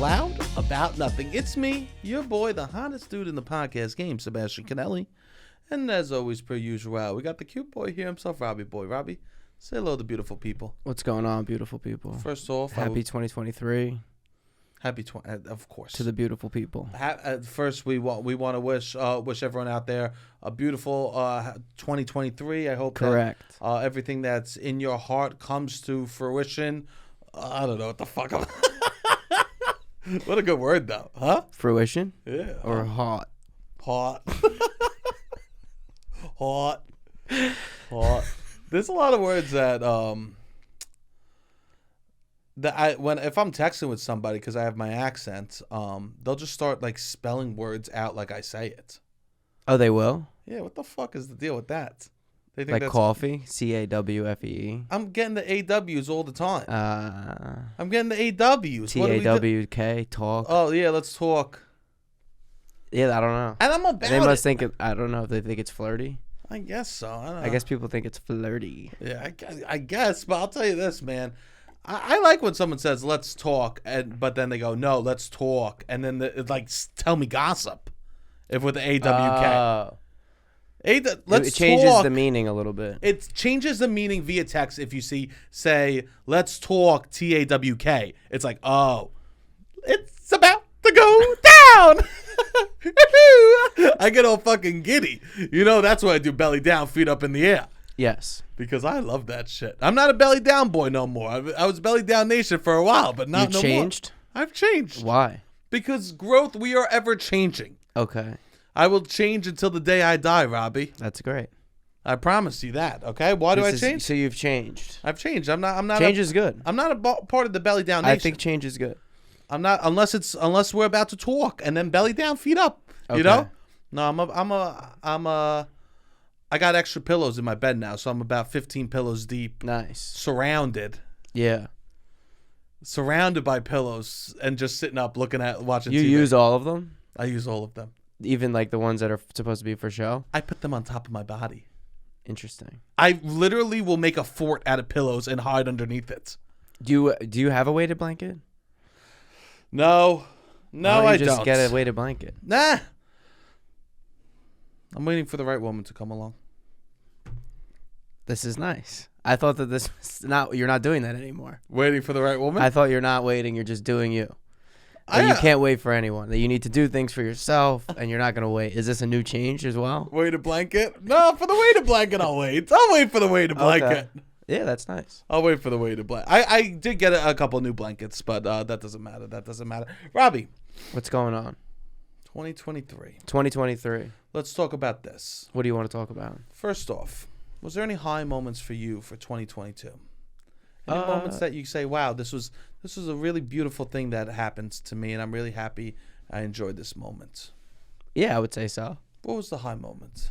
loud about nothing. It's me, your boy, the hottest dude in the podcast game, Sebastian Conelli. And as always, per usual, we got the cute boy here himself, Robbie boy. Robbie, say hello to beautiful people. What's going on, beautiful people? First off, happy 2023. Of course, to the beautiful people. First, we want to wish everyone out there a beautiful 2023. I hope correct. That, everything that's in your heart comes to fruition. I don't know what the fuck. What a good word, though, huh? Fruition? Yeah. Or hot? Hot. Hot. There's a lot of words that if I'm texting with somebody because I have my accent, they'll just start like spelling words out like I say it. Oh, they will? Yeah. What the fuck is the deal with that? They think like that's coffee, CAWFEE. I'm getting the AWs all the time. I'm getting the AWs. TAWK, talk. Oh yeah, let's talk. Yeah, I don't know. And I'm about They must think it. I don't know if they think it's flirty. I guess so. I don't know. I guess people think it's flirty. Yeah, I guess. But I'll tell you this, man. I like when someone says "let's talk," but then they go, "No, let's talk," and then it's like tell me gossip. If with the AWK. It changes the meaning a little bit. It changes the meaning via text if you say, let's talk, TAWK. It's like, oh, it's about to go down. I get all fucking giddy. You know, that's why I do belly down, feet up in the air. Yes. Because I love that shit. I'm not a belly down boy no more. I was belly down nation for a while, but not no more. You changed? I've changed. Why? Because growth, we are ever changing. Okay. I will change until the day I die, Robbie. That's great. I promise you that. Okay. Why do I change? So you've changed. I've changed. I'm not. Change is good. I'm not a part of the belly down nation. I think change is good. I'm not unless we're about to talk and then belly down, feet up. Okay. You know? No, I got extra pillows in my bed now, so I'm about 15 pillows deep. Nice. Surrounded. Yeah. Surrounded by pillows and just sitting up watching You TV. use all of them? I use all of them. Even like the ones that are supposed to be for show? I put them on top of my body. Interesting. I literally will make a fort out of pillows and hide underneath it. Do you have a weighted blanket? No, I don't. Just get a weighted blanket. Nah. I'm waiting for the right woman to come along. This is nice. I thought that this was you're not doing that anymore. Waiting for the right woman? I thought you're not waiting, you're just doing you. You can't wait for anyone. That you need to do things for yourself, and you're not going to wait. Is this a new change as well? Weighted blanket? No, for the weighted blanket, I'll wait. I'll wait for the weighted blanket. Okay. Yeah, that's nice. I'll wait for the weighted blanket. I did get a couple new blankets, but that doesn't matter. Robbie. What's going on? 2023. 2023. Let's talk about this. What do you want to talk about? First off, was there any high moments for you for 2022? Any moments that you say, wow, this was a really beautiful thing that happened to me, and I'm really happy I enjoyed this moment? Yeah, I would say so. What was the high moment?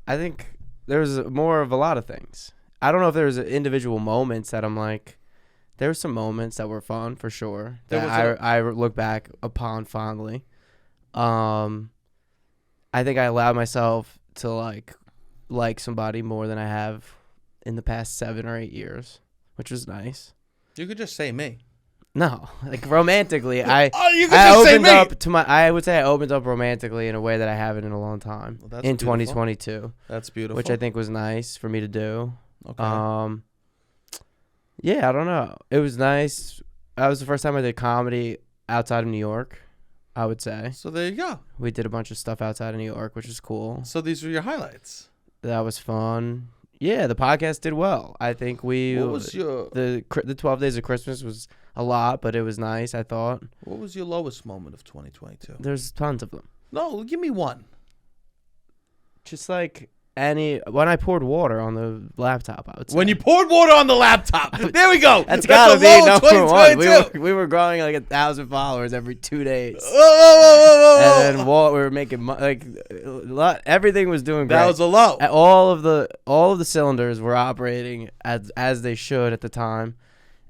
I think there was more of a lot of things. I don't know if there was individual moments that I'm like, there were some moments that were fun for sure that I look back upon fondly. I think I allowed myself to like somebody more than I have in the past 7 or 8 years, which was nice. You could just say me. No, like romantically, I would say I opened up romantically in a way that I haven't in a long time. Well, that's in beautiful. 2022. That's beautiful. Which I think was nice for me to do. Okay. Yeah, I don't know. It was nice. That was the first time I did comedy outside of New York, I would say. So there you go. We did a bunch of stuff outside of New York, which was cool. So these were your highlights. That was fun. Yeah, the podcast did well. I think What was your... The 12 Days of Christmas was a lot, but it was nice, I thought. What was your lowest moment of 2022? There's tons of them. No, give me one. Just like when I poured water on the laptop, I would say. When you poured water on the laptop. There we go. That's gotta be number one. We were growing like 1,000 followers every 2 days. Whoa. And then we were making everything was doing great. That was a low. All of the cylinders were operating as they should at the time.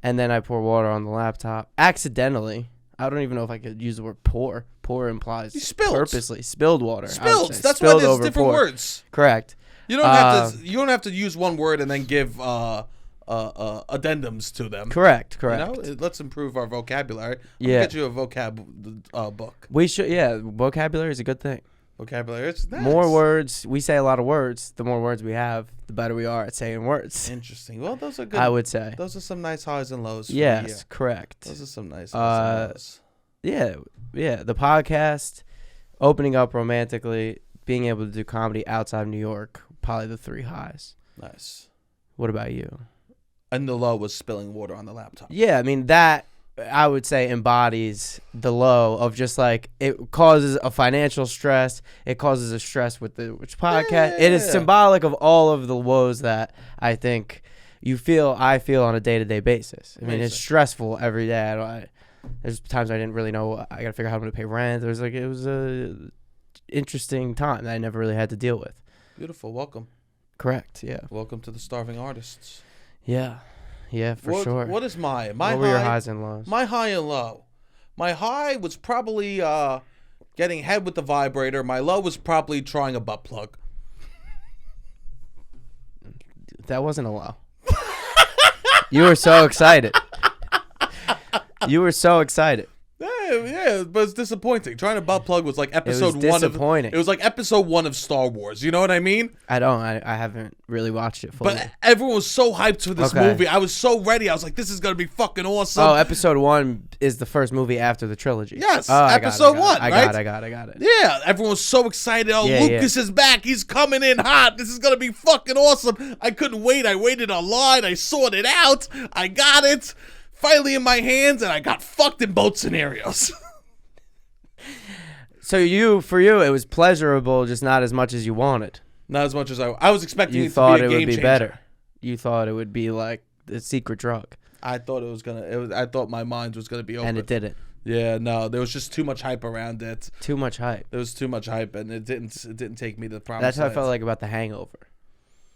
And then I pour water on the laptop accidentally. I don't even know if I could use the word pour. Pour implies purposely spilled water. Spilled. That's why there's different words. Correct. You don't have to use one word and then give addendums to them. Correct. You know, let's improve our vocabulary. Yeah. Get you a vocab book. We should. Yeah, vocabulary is a good thing. Vocabulary. It's nice. More words. We say a lot of words. The more words we have, the better we are at saying words. Interesting. Well, those are good. I would say. Those are some nice highs and lows. Yes, correct. Those are some nice highs and lows. Yeah. The podcast, opening up romantically, being able to do comedy outside of New York, probably the 3 highs. Nice. What about you? And the low was spilling water on the laptop. Yeah, I mean, that, I would say, embodies the low of just like, it causes a financial stress. It causes a stress with the podcast. Yeah. It is symbolic of all of the woes that I think I feel on a day-to-day basis. I mean, it's stressful every day. There's times I didn't really know. I got to figure out how to pay rent. It was a interesting time that I never really had to deal with. Beautiful. Welcome. Correct. Yeah. Welcome to the Starving Artists. Yeah. Yeah, for sure. What is my what were your highs and lows? My high and low. My high was probably getting head with the vibrator. My low was probably trying a butt plug. That wasn't a low. You were so excited. You were so excited. Yeah, but it's disappointing. Trying to butt plug was like episode 1 of. Disappointing. It was like episode 1 of Star Wars. You know what I mean? I haven't really watched it fully. But everyone was so hyped for this movie. I was so ready. I was like, this is gonna be fucking awesome. Oh, episode 1 is the first movie after the trilogy. Yes, episode 1. I got it. Yeah, everyone was so excited. Oh, Lucas is back. He's coming in hot. This is gonna be fucking awesome. I couldn't wait. I waited online. I sorted it out. I got it. Finally in my hands, and I got fucked in both scenarios. So for you, it was pleasurable, just not as much as you wanted. Not as much as I was expecting. You thought it would be better. You thought it would be like the secret drug. I thought I thought my mind was gonna be open, and it didn't. Yeah, no, there was just too much hype around it. Too much hype. There was too much hype, and it didn't take me to the promised That's how land. I felt like about The Hangover.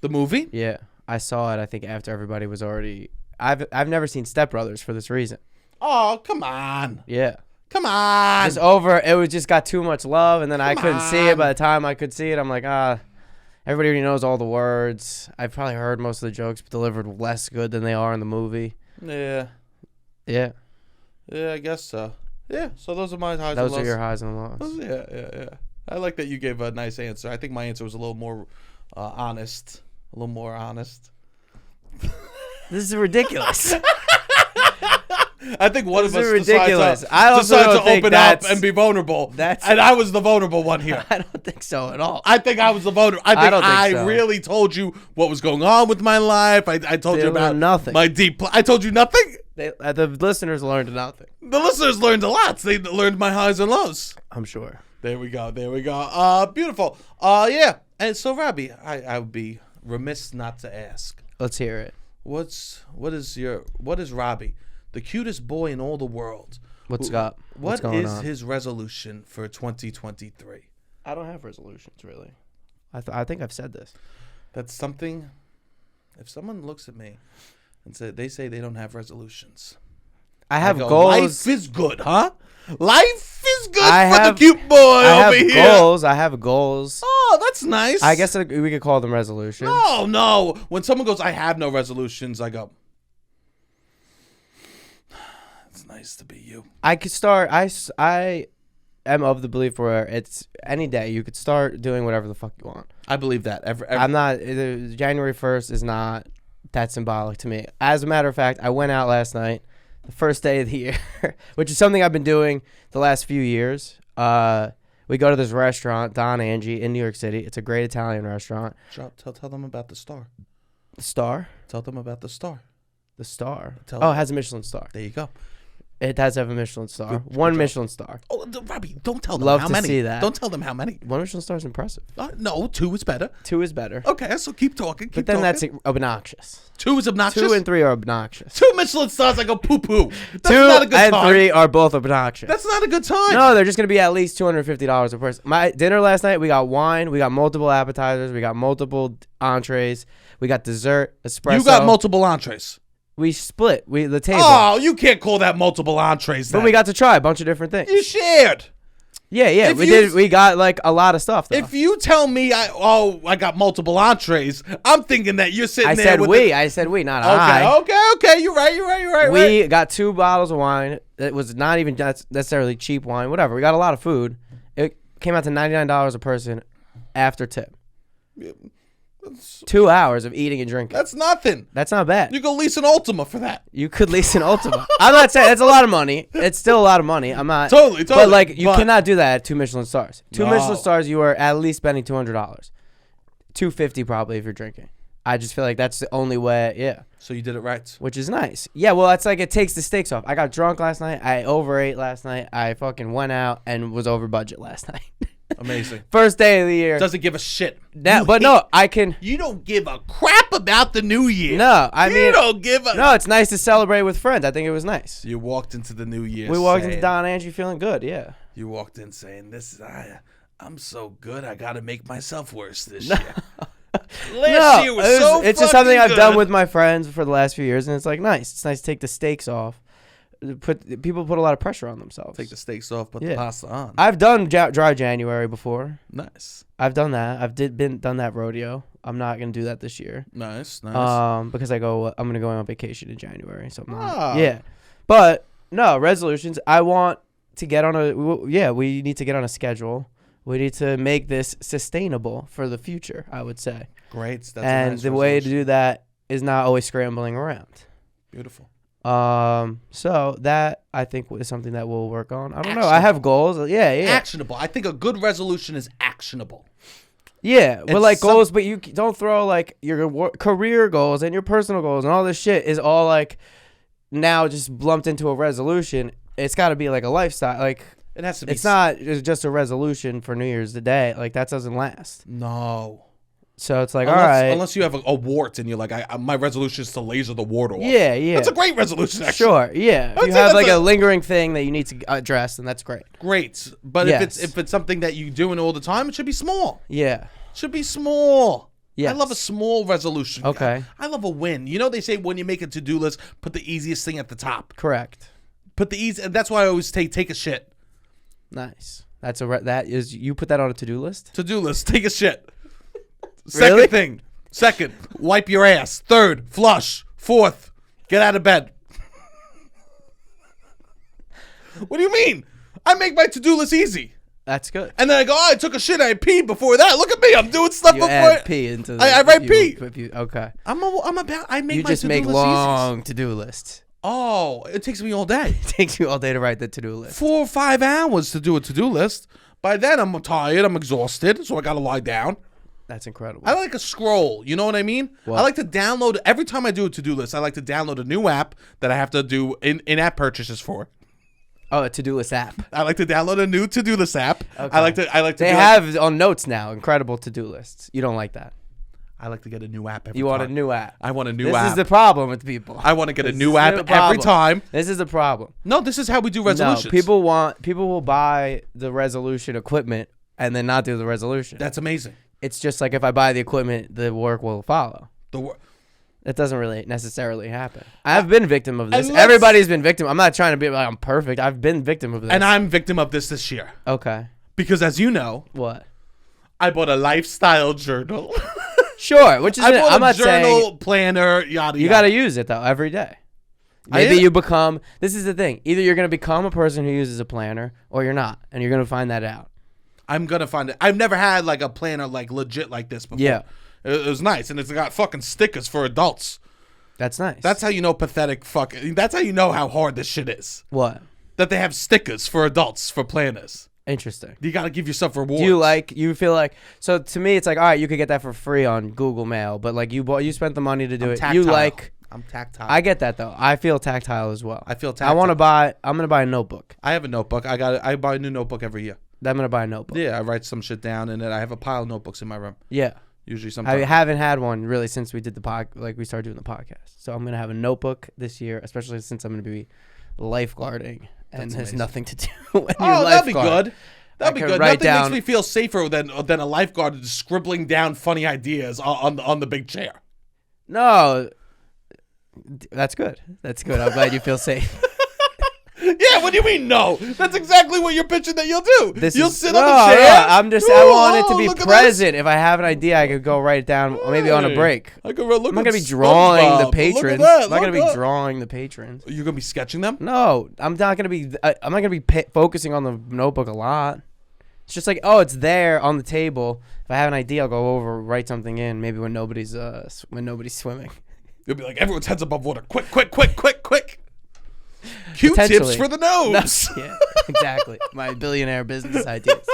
The movie? Yeah, I saw it. I think after everybody was already. I've never seen Step Brothers for this reason. Oh, come on. Yeah. Come on. It's over. It was just got too much love, and then I couldn't see it. By the time I could see it, I'm like, everybody already knows all the words. I've probably heard most of the jokes, but delivered less good than they are in the movie. Yeah. Yeah. Yeah, I guess so. Yeah, so those are my highs and lows. Those are your highs and lows. Yeah. I like that you gave a nice answer. I think my answer was a little more honest. A little more honest. This is ridiculous. I think one of us ridiculous. decides to open up and be vulnerable. And I was the vulnerable one here. I don't think so at all. I think I was the vulnerable. I really told you what was going on with my life. I told you about nothing. My deep. I told you nothing. The listeners learned nothing. The listeners learned a lot. They learned my highs and lows. I'm sure. There we go. Beautiful. Yeah. And so, Robbie, I would be remiss not to ask. Let's hear it. What is Robbie, the cutest boy in all the world? What's going on? His resolution for 2023? I don't have resolutions, really. I think I've said this. That's something. If someone looks at me and they say they don't have resolutions, I have goals. Life is good, huh? Life is good for the cute boy over here. I have goals. Oh, that's nice. I guess we could call them resolutions. No. When someone goes, I have no resolutions, I go, it's nice to be you. I could start. I am of the belief where it's any day you could start doing whatever the fuck you want. I believe that. I'm not. January 1st is not that symbolic to me. As a matter of fact, I went out last night. The first day of the year, which is something I've been doing the last few years. We go to this restaurant, Don Angie, in New York City. It's a great Italian restaurant. Tell them about the star. The star? Tell them about the star. The star? It has a Michelin star. There you go. It does have a Michelin star. One Michelin star. Oh, Robbie, don't tell them how many. Love to see that. Don't tell them how many. One Michelin star is impressive. No, 2 is better. 2 is better. Okay, so keep talking. But then that's obnoxious. 2 is obnoxious? 2 and 3 are obnoxious. 2 Michelin stars, I go poo-poo. That's 2 not a good time. and 3 are both obnoxious. That's not a good time. No, they're just going to be at least $250 a person. My dinner last night, we got wine. We got multiple appetizers. We got multiple entrees. We got dessert, espresso. You got multiple entrees. We split the table. Oh, you can't call that multiple entrees then. But we got to try a bunch of different things. You shared. Yeah. We got like a lot of stuff. Though. If you tell me I got multiple entrees, I'm thinking that you're sitting there. I said we, not I. Okay. You're right. We got 2 bottles of wine. It was not even necessarily cheap wine. Whatever. We got a lot of food. It came out to $99 a person after tip. 2 hours of eating and drinking. That's nothing. That's not bad. You could lease an Ultima for that. You could lease an Ultima. I'm not saying it's a lot of money. It's still a lot of money. I'm not totally. But like you cannot do that at 2 Michelin stars. 2 Michelin stars, you are at least spending $200. $250 probably if you're drinking. I just feel like that's the only way. Yeah. So you did it right. Which is nice. Yeah. Well, it's like it takes the stakes off. I got drunk last night. I overate last night. I fucking went out and was over budget last night. Amazing. First day of the year. Doesn't give a shit. I can. You don't give a crap about the new year. No, you don't give a. No, it's nice to celebrate with friends. I think it was nice. You walked into the new year. We walked into Don Angie feeling good. Yeah. You walked in saying, I'm so good. I got to make myself worse this year. Last year was so it's just something I've done with my friends for the last few years, and it's like nice. It's nice to take the stakes off. People put a lot of pressure on themselves. Take the stakes off, put the pasta on. I've done dry January before. Nice. I've done that. I've done that rodeo. I'm not gonna do that this year. Nice. Because I'm gonna go on vacation in January, so I'm not. Yeah, but no resolutions. I want to get on we need to get on a schedule. We need to make this sustainable for the future, I would say. Great. That's and nice the way to do that is not always scrambling around. Beautiful. So that I think is something that we'll work on. I don't know. I have goals. Yeah. Actionable. I think a good resolution is actionable. Yeah, but like goals, but you don't throw like your career goals and your personal goals and all this shit is all like now just lumped into a resolution. It's got to be like a lifestyle. Like it has to be. It's not just a resolution for New Year's Day. Like that doesn't last. No. So it's like, all right. Unless you have a wart and you're like, my resolution is to laser the wart off. Yeah. That's a great resolution, actually. Sure, yeah. If you have like a lingering thing that you need to address, then that's great. Great. But if it's something that you're doing all the time, it should be small. Yeah. It should be small. Yeah. I love a small resolution. Okay. I love a win. You know, they say when you make a to-do list, put the easiest thing at the top. Correct. And that's why I always take a shit. Nice. You put that on a to-do list? To-do list, take a shit. Really? Second, wipe your ass. Third, flush. Fourth, get out of bed. What do you mean? I make my to-do list easy. That's good. And then I go, I took a shit. I peed before that. Look at me. I'm doing stuff before. Add pee into I write pee. Okay. I make my to-do list easy. You just make long to-do lists. Oh, it takes me all day. It takes you all day to write the to-do list. 4 or 5 hours to do a to-do list. By then, I'm tired. I'm exhausted. So I got to lie down. That's incredible. I like a scroll. You know what I mean? What? I like to download. Every time I do a to-do list, I like to download a new app that I have to do in-app purchases for. Oh, a to-do list app. I like to download a new to-do list app. Okay. I like to. They have on Notes now incredible to-do lists. You don't like that. I like to get a new app every time. You want a new app. I want a new app. This is the problem with people. I want to get a new app every time. This is the problem. No, this is how we do resolutions. No, people will buy the resolution equipment and then not do the resolution. That's amazing. It's just like if I buy the equipment, the work will follow. It doesn't really necessarily happen. I've been victim of this. Everybody's been victim. I'm not trying to be like I'm perfect. I've been victim of this. And I'm victim of this year. Okay. Because as you know, what? I bought a lifestyle journal. Sure, which is I'm not saying journal planner, yada. You got to use it though every day. Maybe you become. This is the thing. Either you're going to become a person who uses a planner, or you're not, and you're going to find that out. I'm gonna find it. I've never had like a planner like legit like this before. Yeah, it was nice, and it's got fucking stickers for adults. That's nice. That's how you know pathetic fucking. That's how you know how hard this shit is. What? That they have stickers for adults for planners. Interesting. You got to give yourself rewards. You feel like, so to me it's like, all right, you could get that for free on Google Mail, but like you spent the money to do it. Tactile. I'm tactile. I get that though. I feel tactile as well. I feel tactile. I'm gonna buy a notebook. I have a notebook. I buy a new notebook every year. I'm gonna buy a notebook. Yeah, I write some shit down, and then I have a pile of notebooks in my room. Yeah. Usually sometimes. I haven't had one really since we did we started doing the podcast. So I'm gonna have a notebook this year, especially since I'm gonna be lifeguarding and there's nothing to do when you're that'd be good. That'd be good. Nothing makes me feel safer than a lifeguard just scribbling down funny ideas on the big chair. No, that's good. That's good. I'm glad you feel safe. Yeah, what do you mean no? That's exactly what you're pitching that you'll do. You'll sit on the chair. Yeah, I want it to be present. If I have an idea, I could go write it down, maybe on a break. I could look. I'm not gonna be drawing the patrons. I'm not gonna be drawing the patrons. You're gonna be sketching them? No, I'm not gonna be. I'm not gonna be focusing on the notebook a lot. It's just like, oh, it's there on the table. If I have an idea, I'll go over, write something in. Maybe when nobody's swimming. You'll be like, everyone's heads above water. Quick. Q-tips for the nose. No, yeah, exactly. My billionaire business ideas.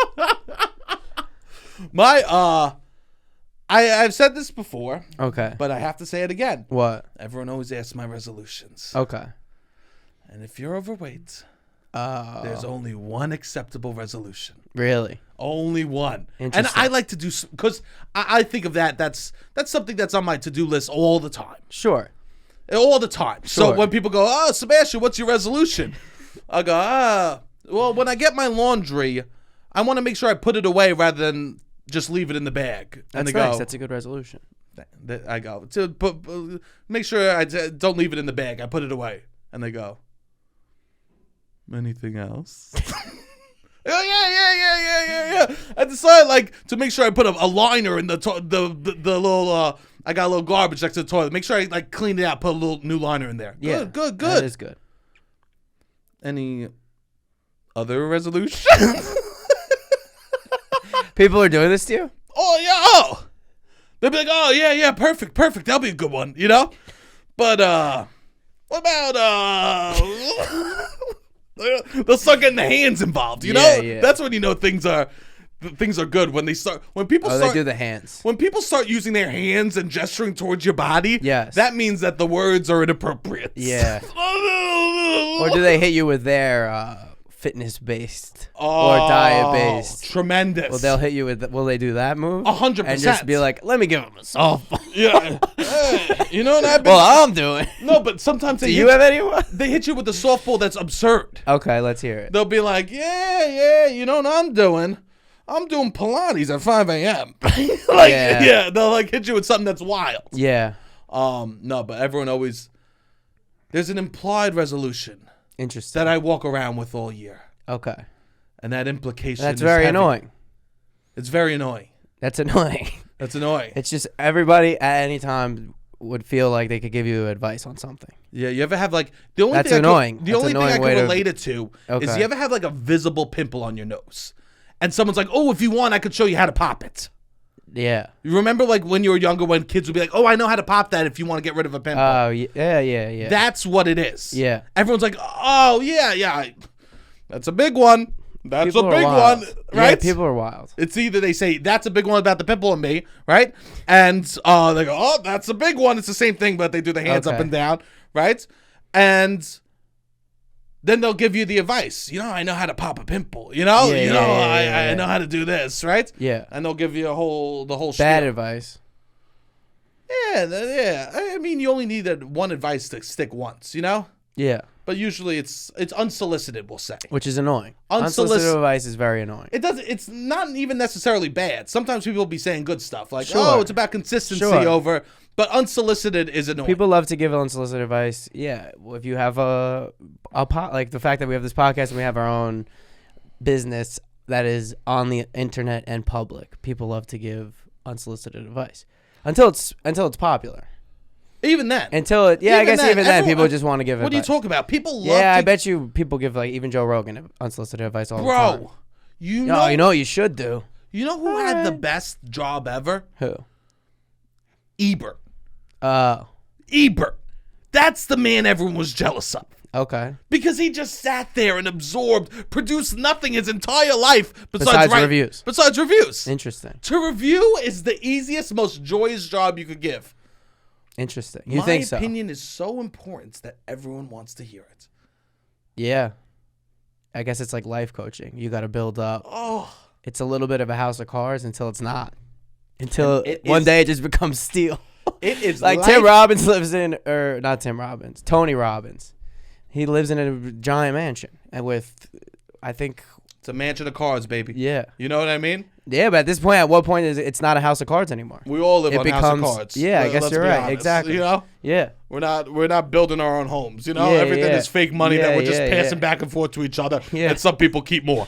I've said this before. Okay. But I have to say it again. What? Everyone always asks my resolutions. Okay. And if you're overweight, there's only one acceptable resolution. Really? Only one. Interesting. And I like to do, because I think of that's something that's on my to-do list all the time. Sure. All the time. Sure. So when people go, oh, Sebastian, what's your resolution? I go, well, when I get my laundry, I want to make sure I put it away rather than just leave it in the bag. And That's nice. That's a good resolution. I go, make sure I don't leave it in the bag. I put it away. And they go, anything else? Oh, yeah. I decided to make sure I put a liner in the little. I got a little garbage next to the toilet. Make sure I clean it out. Put a little new liner in there. Yeah, good. That is good. Any other resolution? People are doing this to you? Oh yeah. Oh, they'll be like, oh yeah, perfect. That'll be a good one, you know. But what about they'll start getting the hands involved, you know? Yeah. That's when you know things are good, when people they do the hands. When people start using their hands and gesturing towards your body, yes, that means that the words are inappropriate. Yeah. Or do they hit you with their fitness-based or diet-based? Tremendous. Well, they'll hit you with. Will they do that move? 100%. And just be like, let me give them a softball. Yeah. Hey, you know what I've been... Well, I'm doing. No, but sometimes Do you have anyone? They hit you with a softball that's absurd. Okay, let's hear it. They'll be like, yeah, you know what I'm doing? I'm doing Pilates at 5 a.m. Yeah, they'll hit you with something that's wild. Yeah. No, but everyone always... There's an implied resolution. Interesting. That I walk around with all year. Okay. And that implication That's is very heavy. annoying. It's very annoying. That's annoying. That's annoying. It's just everybody at any time would feel like they could give you advice on something. Yeah, you ever have the only That's thing annoying. The only thing I can relate it to is you ever have a visible pimple on your nose. And someone's like, oh, if you want, I could show you how to pop it. Yeah. You remember when you were younger when kids would be like, oh, I know how to pop that if you want to get rid of a pimple. Oh, yeah. That's what it is. Yeah. Everyone's like, oh, yeah. That's a big one. That's a big one. Right? Yeah, people are wild. It's either they say, that's a big one about the pimple on me, right? And they go, oh, that's a big one. It's the same thing, but they do the hands up and down, right? And... then they'll give you the advice. I know how to pop a pimple. I know how to do this, right? Yeah. And they'll give you the whole bad spiel. advice. Yeah. I mean, you only need that one advice to stick once, Yeah. But usually it's unsolicited, we'll say. Which is annoying. Unsolicited advice is very annoying. It's not even necessarily bad. Sometimes people will be saying good stuff like, sure. oh, it's about consistency over... But unsolicited is annoying. People love to give unsolicited advice. Yeah, if you have the fact that we have this podcast and we have our own business that is on the internet and public, people love to give unsolicited advice until it's popular. Even then. I guess even then people just want to give advice. What are you talking about? People love Yeah, I bet you people give even Joe Rogan unsolicited advice all the time. Bro, you know what you should do. You know who had the best job ever? Who? Ebert. Oh. Ebert. That's the man everyone was jealous of. Okay. Because he just sat there and absorbed, produced nothing his entire life besides reviews. Besides reviews. Interesting. To review is the easiest, most joyous job you could give. Interesting. You think so? My opinion is so important that everyone wants to hear it. Yeah. I guess it's like life coaching. You got to build up. Oh. It's a little bit of a house of cards until it's not. Until one day it just becomes steel. It is like Tim Robbins lives in, or not Tim Robbins, Tony Robbins. He lives in a giant mansion, and with, I think, it's a mansion of cards, baby. Yeah, you know what I mean. Yeah, but at this point, at what point is it's not a house of cards anymore? We all live on house of cards. Yeah, I guess you're right. Honest, exactly. You know? Yeah. We're not building our own homes. You know, Yeah, everything yeah. is fake money Yeah, that we're just yeah, passing yeah. back and forth to each other, Yeah. and some people keep more.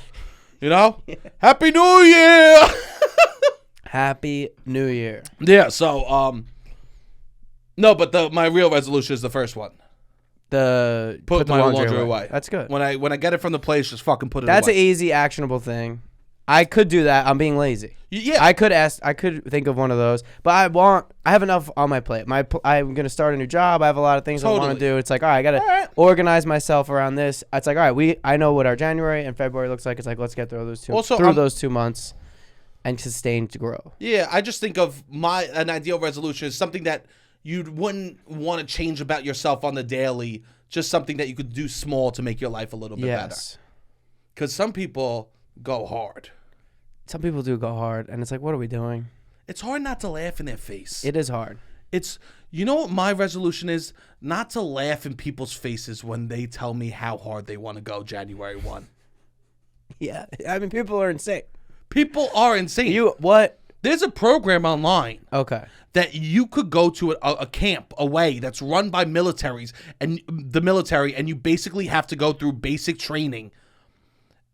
You know? Happy New Year! Happy New Year. Yeah. So no, but my real resolution is the first one. Put Put the my laundry away. That's good. When I get it from the place, just fucking put it That's away. an easy, actionable thing. I could do that. I'm being lazy. Yeah. I could think of one of those, but I have enough on my plate. I'm gonna start a new job. I have a lot of things I want to do. It's like, all right, I gotta organize myself around this. It's like, all right, I know what our January and February looks like. It's like, let's get through those 2 months and sustain to grow. Yeah, I just think of an ideal resolution is something that you wouldn't want to change about yourself on the daily. Just something that you could do small to make your life a little bit better. Because some people go hard. Some people do go hard, and it's like, what are we doing? It's hard not to laugh in their face. It is hard. You know what my resolution is? Not to laugh in people's faces when they tell me how hard they want to go January 1. Yeah, I mean, people are insane. People are insane. What? There's a program online. Okay. That you could go to a camp away that's run by militaries and the military, and you basically have to go through basic training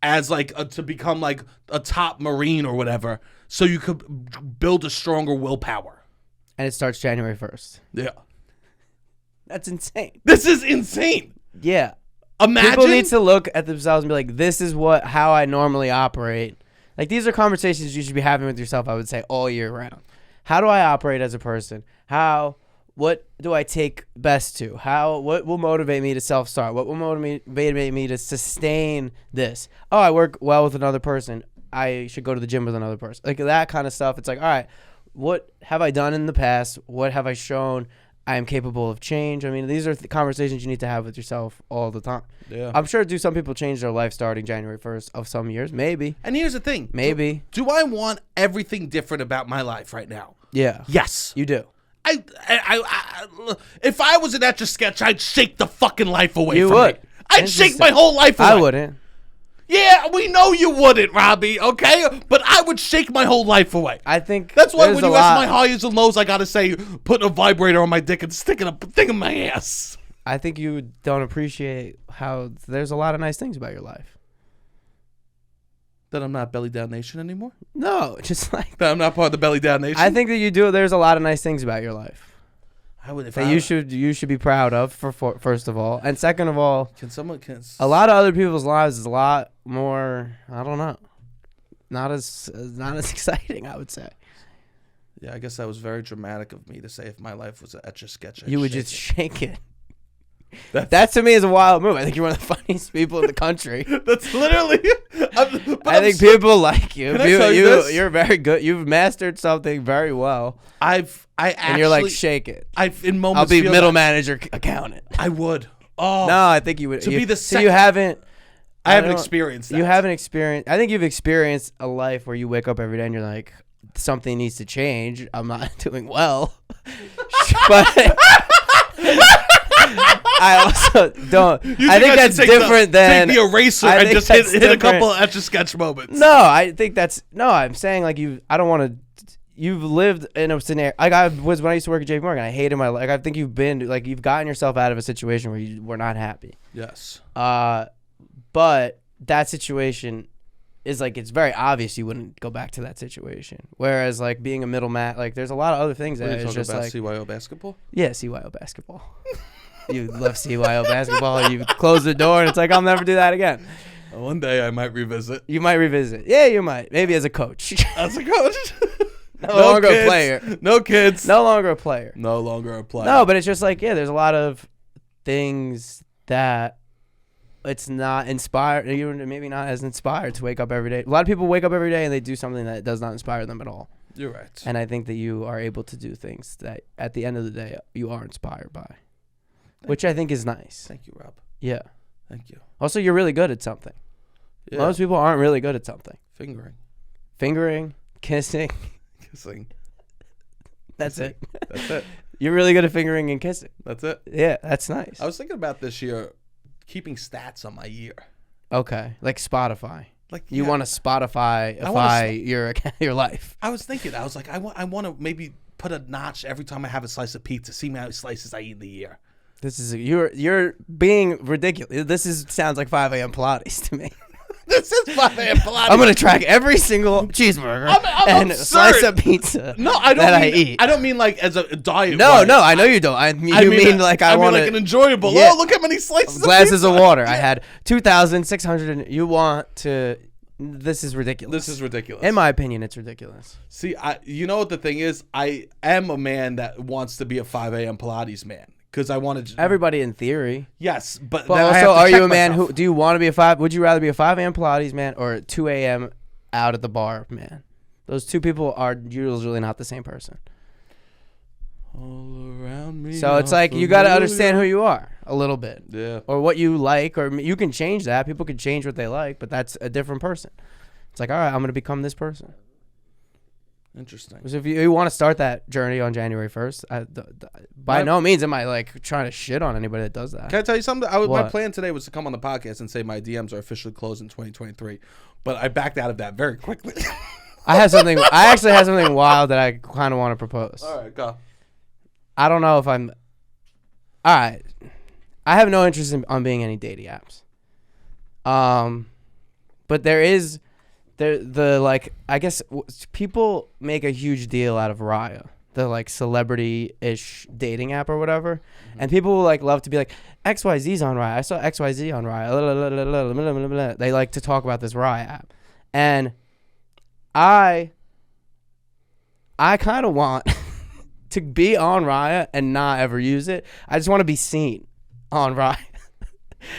as like to become like a top Marine or whatever, so you could build a stronger willpower. And it starts January 1st. Yeah. That's insane. This is insane. Yeah. Imagine. People need to look at themselves and be like, this is how I normally operate. Like, these are conversations you should be having with yourself, I would say, all year round. How do I operate as a person? What do I take best to? What will motivate me to self-start? What will motivate me to sustain this? Oh, I work well with another person. I should go to the gym with another person. Like, that kind of stuff. It's like, all right, what have I done in the past? What have I shown I am capable of change? I mean, these are conversations you need to have with yourself all the time. Yeah. I'm sure some people change their life starting January 1st of some years. Maybe. And here's the thing. Maybe. Do I want everything different about my life right now? Yeah. Yes. You do. If I was an Etch-a-Sketch, I'd shake the fucking life away You from would. me. I'd shake my whole life away. I wouldn't. Yeah, we know you wouldn't, Robbie, okay? But I would shake my whole life away. I think that's why when you ask my highs and lows, I gotta say, put a vibrator on my dick and stick a thing in my ass. I think you don't appreciate how there's a lot of nice things about your life. That I'm not Belly Down Nation anymore? No, just like that I'm not part of the Belly Down Nation? I think that you do. There's a lot of nice things about your life. You should be proud of for first of all, and second of all, a lot of other people's lives is a lot more. I don't know, not as exciting. I would say. Yeah, I guess that was very dramatic of me to say if my life was an Etch-a-Sketch, you would just shake it. That to me is a wild move. I think you're one of the funniest people in the country. That's literally. I think people like you. You're very good. You've mastered something very well. And you're like, shake it. In moments I'll be middle manager, accountant. I would. Oh no, I think you would. To be the second. So you haven't. I haven't experienced that. You haven't experienced. I think you've experienced a life where you wake up every day and you're like, something needs to change. I'm not doing well. But. I also don't. I think that's different than take the eraser and just hit a couple of Etch-a-Sketch moments. No, I think that's I'm saying like I don't want to. You've lived in a scenario like I was when I used to work at JP Morgan. I hated my life. Like I think you've gotten yourself out of a situation where you were not happy. Yes. But that situation is like it's very obvious you wouldn't go back to that situation. Whereas like being a middleman, like there's a lot of other things that it's just like CYO basketball. Yeah, CYO basketball. You love CYO basketball. You close the door, and it's like, I'll never do that again. One day I might revisit. You might revisit. Yeah, you might. Maybe as a coach. As a coach? No longer a player. No kids. No longer a player. No longer a player. No, but it's just like, yeah, there's a lot of things that it's not inspired. You're maybe not as inspired to wake up every day. A lot of people wake up every day and they do something that does not inspire them at all. You're right. And I think that you are able to do things that at the end of the day you are inspired by. Which I think is nice. Thank you, Rob. Yeah. Thank you. Also, you're really good at something. Yeah. Most people aren't really good at something. Fingering, kissing. That's it. That's it. You're really good at fingering and kissing. That's it. Yeah, that's nice. I was thinking about this year, keeping stats on my year. Okay, like Spotify. Like you want to Spotify your life. I was thinking, I was like, I want to maybe put a notch every time I have a slice of pizza. See how many slices I eat in the year. You're being ridiculous. Sounds like 5 a.m. Pilates to me. This is 5 a.m. Pilates. I'm gonna track every single cheeseburger and slice of pizza. No, I don't that mean, I eat. I don't mean like as a diet. No, I know you don't. I mean like I want like an enjoyable. Yeah. Oh, look how many slices. Glasses of of water. I had 2,600. You want to? This is ridiculous. This is ridiculous. In my opinion, it's ridiculous. See, you know what the thing is? I am a man that wants to be a 5 a.m. Pilates man. Because I wanted to. Everybody in theory. Yes, but also, are you a man who do you want to be would you rather be a 5 a.m. Pilates man or a 2 a.m. out at the bar man? Those two people are usually not the same person. All around me. So it's like you got to understand who you are a little bit. Yeah. Or what you like, or you can change that. People can change what they like, but that's a different person. It's like, all right, I'm going to become this person. Interesting. So if you want to start that journey on January 1st, by no means am I like trying to shit on anybody that does that. Can I tell you something? My plan today was to come on the podcast and say my DMs are officially closed in 2023, but I backed out of that very quickly. I actually have something wild that I kind of want to propose. All right, go. I don't know if I'm. All right, I have no interest on being any dating apps. But there is. I guess people make a huge deal out of Raya, the like celebrity-ish dating app or whatever, and people like love to be like XYZ's on Raya. I saw XYZ on Raya. They like to talk about this Raya app, and I kind of want to be on Raya and not ever use it. I just want to be seen on Raya.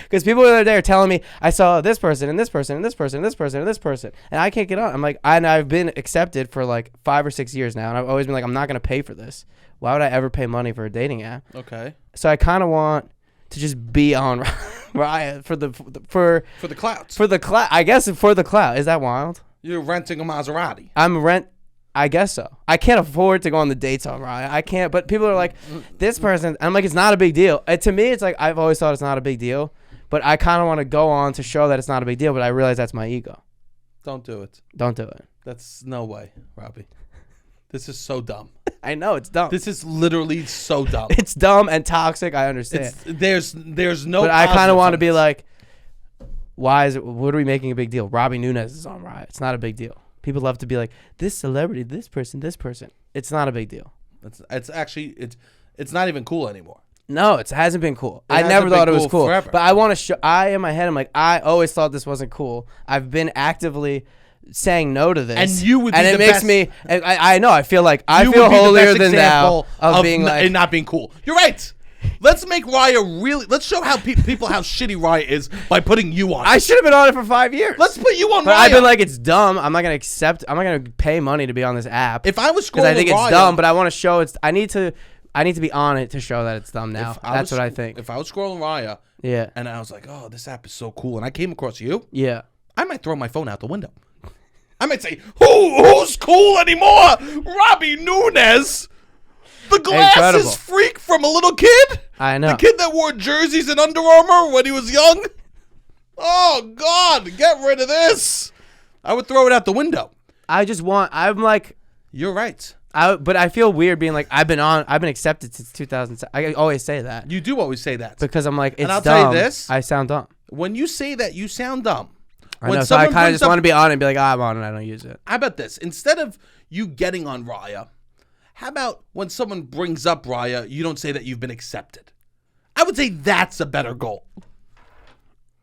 Because people are there telling me I saw this person and this person and this person and this person and this person, and I can't get on. I'm like, I've been accepted for like 5 or 6 years now, and I've always been like, I'm not gonna pay for this. Why would I ever pay money for a dating app? Okay. So I kind of want to just be on Raya for the clout. For the clout, I guess for the clout. Is that wild? You're renting a Maserati. I guess so. I can't afford to go on the dates on Raya. I can't. But people are like, this person. I'm like, it's not a big deal. To me, it's like I've always thought it's not a big deal. But I kind of want to go on to show that it's not a big deal. But I realize that's my ego. Don't do it. Don't do it. That's no way, Robbie. This is so dumb. I know it's dumb. This is literally so dumb. It's dumb and toxic. I understand. There's no. But I kind of want to be like, what are we making a big deal? Robbie Nunes is on Raya. It's not a big deal. People love to be like, this celebrity, this person. It's not a big deal. It's not even cool anymore. No, it hasn't been cool. I never thought it was cool. Forever. But I want to show. In my head, I'm like, I always thought this wasn't cool. I've been actively saying no to this, and you would. And it makes me. I know. I feel like I feel holier than thou of being like and not being cool. You're right. Let's make Raya really. Let's show how people how shitty Raya is by putting you on. I should have been on it for 5 years. Let's put you on. But Raya. I've been like, it's dumb. I'm not gonna pay money to be on this app. If I was scrolling, because I think it's dumb, but I want to show it's. I need to be on it to show that it's dumb now. That's what I think. If I was scrolling Raya, yeah, and I was like, oh, this app is so cool, and I came across you, yeah, I might throw my phone out the window. I might say, who's cool anymore? Robbie Nunes. The glasses freak from a little kid? I know. The kid that wore jerseys and Under Armour when he was young? Oh, God. Get rid of this. I would throw it out the window. I'm like. You're right. But I feel weird being like, I've been accepted since 2007. I always say that. You do always say that. Because I'm like, it's dumb. And I'll tell you this. I sound dumb. When you say that, you sound dumb. I know, so I kind of just want to be on it and be like, I'm on it, I don't use it. How about this? Instead of you getting on Raya, how about when someone brings up Raya, you don't say that you've been accepted? I would say that's a better goal.